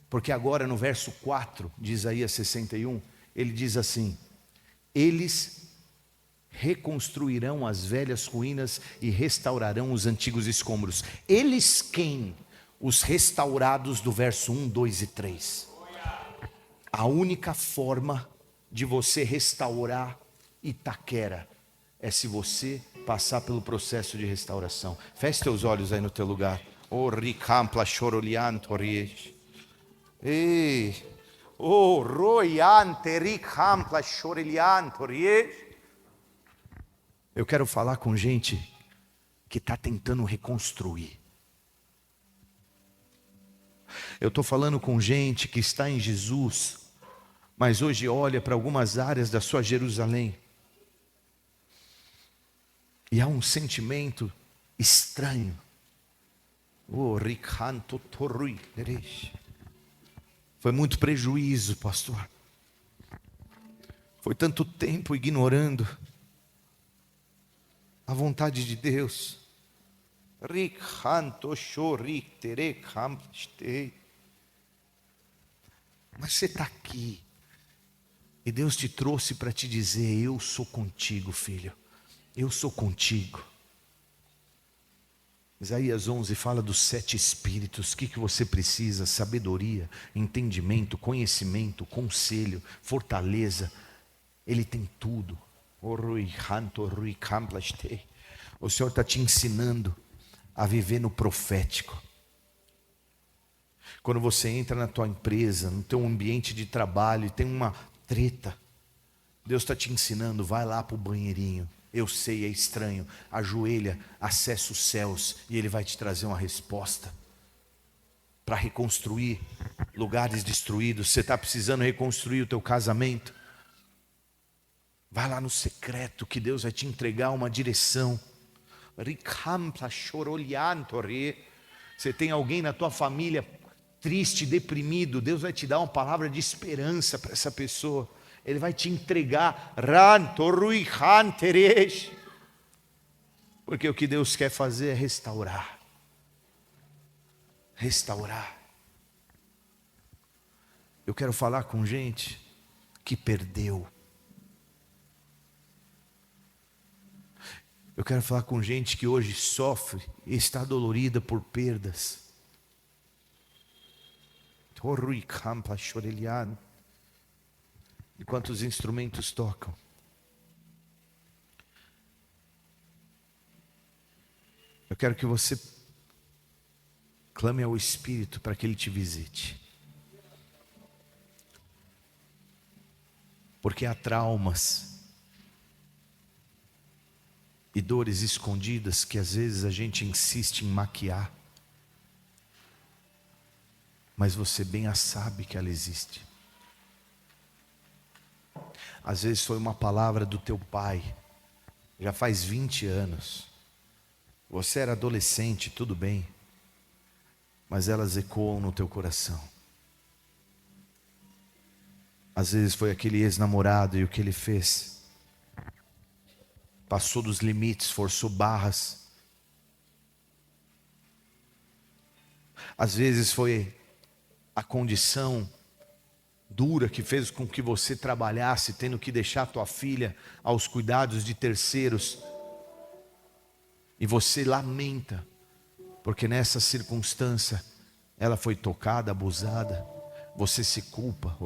Porque agora no verso 4 de Isaías 61, ele diz assim: eles reconstruirão as velhas ruínas e restaurarão os antigos escombros. Eles quem? Os restaurados do verso 1, 2 e 3. A única forma de você restaurar Itaquera é se você passar pelo processo de restauração. Feche teus olhos aí no teu lugar. Oh, ricampla chorolianto riesh. Ei. Oh, roiante ricampla chorolianto riesh. Eu quero falar com gente que está tentando reconstruir. Eu estou falando com gente que está em Jesus, mas hoje olha para algumas áreas da sua Jerusalém e há um sentimento estranho. Oh, ricanto torrui. Foi muito prejuízo, pastor. Foi tanto tempo ignorando a vontade de Deus. Mas você está aqui e Deus te trouxe para te dizer: eu sou contigo, filho. Eu sou contigo. Isaías 11 fala dos 7 espíritos. O que você precisa? Sabedoria, entendimento, conhecimento, conselho, fortaleza. Ele tem tudo. O Senhor está te ensinando a viver no profético. Quando você entra na tua empresa, no teu ambiente de trabalho e tem uma treta, Deus está te ensinando: vai lá para o banheirinho. Eu sei, é estranho. Ajoelha, acessa os céus e Ele vai te trazer uma resposta para reconstruir lugares destruídos. Você está precisando reconstruir o teu casamento? Vai lá no secreto que Deus vai te entregar uma direção. Você tem alguém na tua família triste, deprimido, Deus vai te dar uma palavra de esperança para essa pessoa. Ele vai te entregar. Porque o que Deus quer fazer é restaurar. restaurar. Eu quero falar com gente que perdeu. Eu quero falar com gente que hoje sofre e está dolorida por perdas. Enquanto os instrumentos tocam, eu quero que você clame ao Espírito para que Ele te visite. Porque há traumas e dores escondidas que às vezes a gente insiste em maquiar, mas você bem a sabe que ela existe. Às vezes foi uma palavra do teu pai, já faz 20 anos, você era adolescente, tudo bem, mas elas ecoam no teu coração. Às vezes foi aquele ex-namorado e o que ele fez? Passou dos limites, forçou barras. Às vezes foi a condição dura que fez com que você trabalhasse, tendo que deixar tua filha aos cuidados de terceiros. E você lamenta, porque nessa circunstância ela foi tocada, abusada. Você se culpa.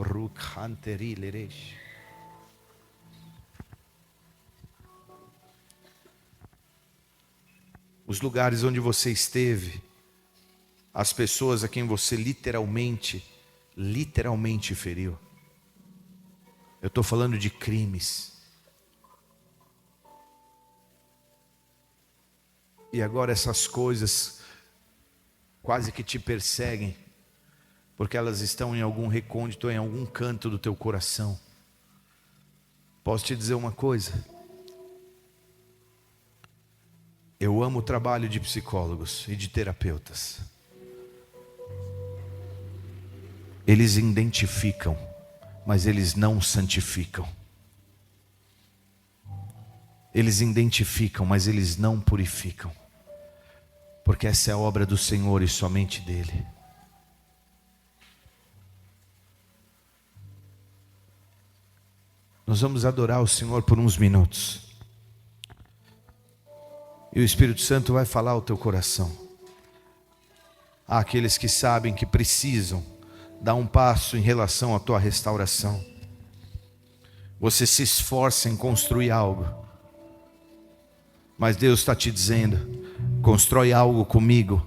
Os lugares onde você esteve, as pessoas a quem você literalmente feriu. Eu estou falando de crimes. E agora essas coisas quase que te perseguem, porque elas estão em algum recôndito, em algum canto do teu coração. Posso te dizer uma coisa? Eu amo o trabalho de psicólogos e de terapeutas. Eles identificam, mas eles não santificam. Eles identificam, mas eles não purificam. Porque essa é a obra do Senhor e somente dele. Nós vamos adorar o Senhor por uns minutos. E o Espírito Santo vai falar ao teu coração. Há aqueles que sabem que precisam dar um passo em relação à tua restauração. Você se esforça em construir algo, mas Deus está te dizendo: constrói algo comigo,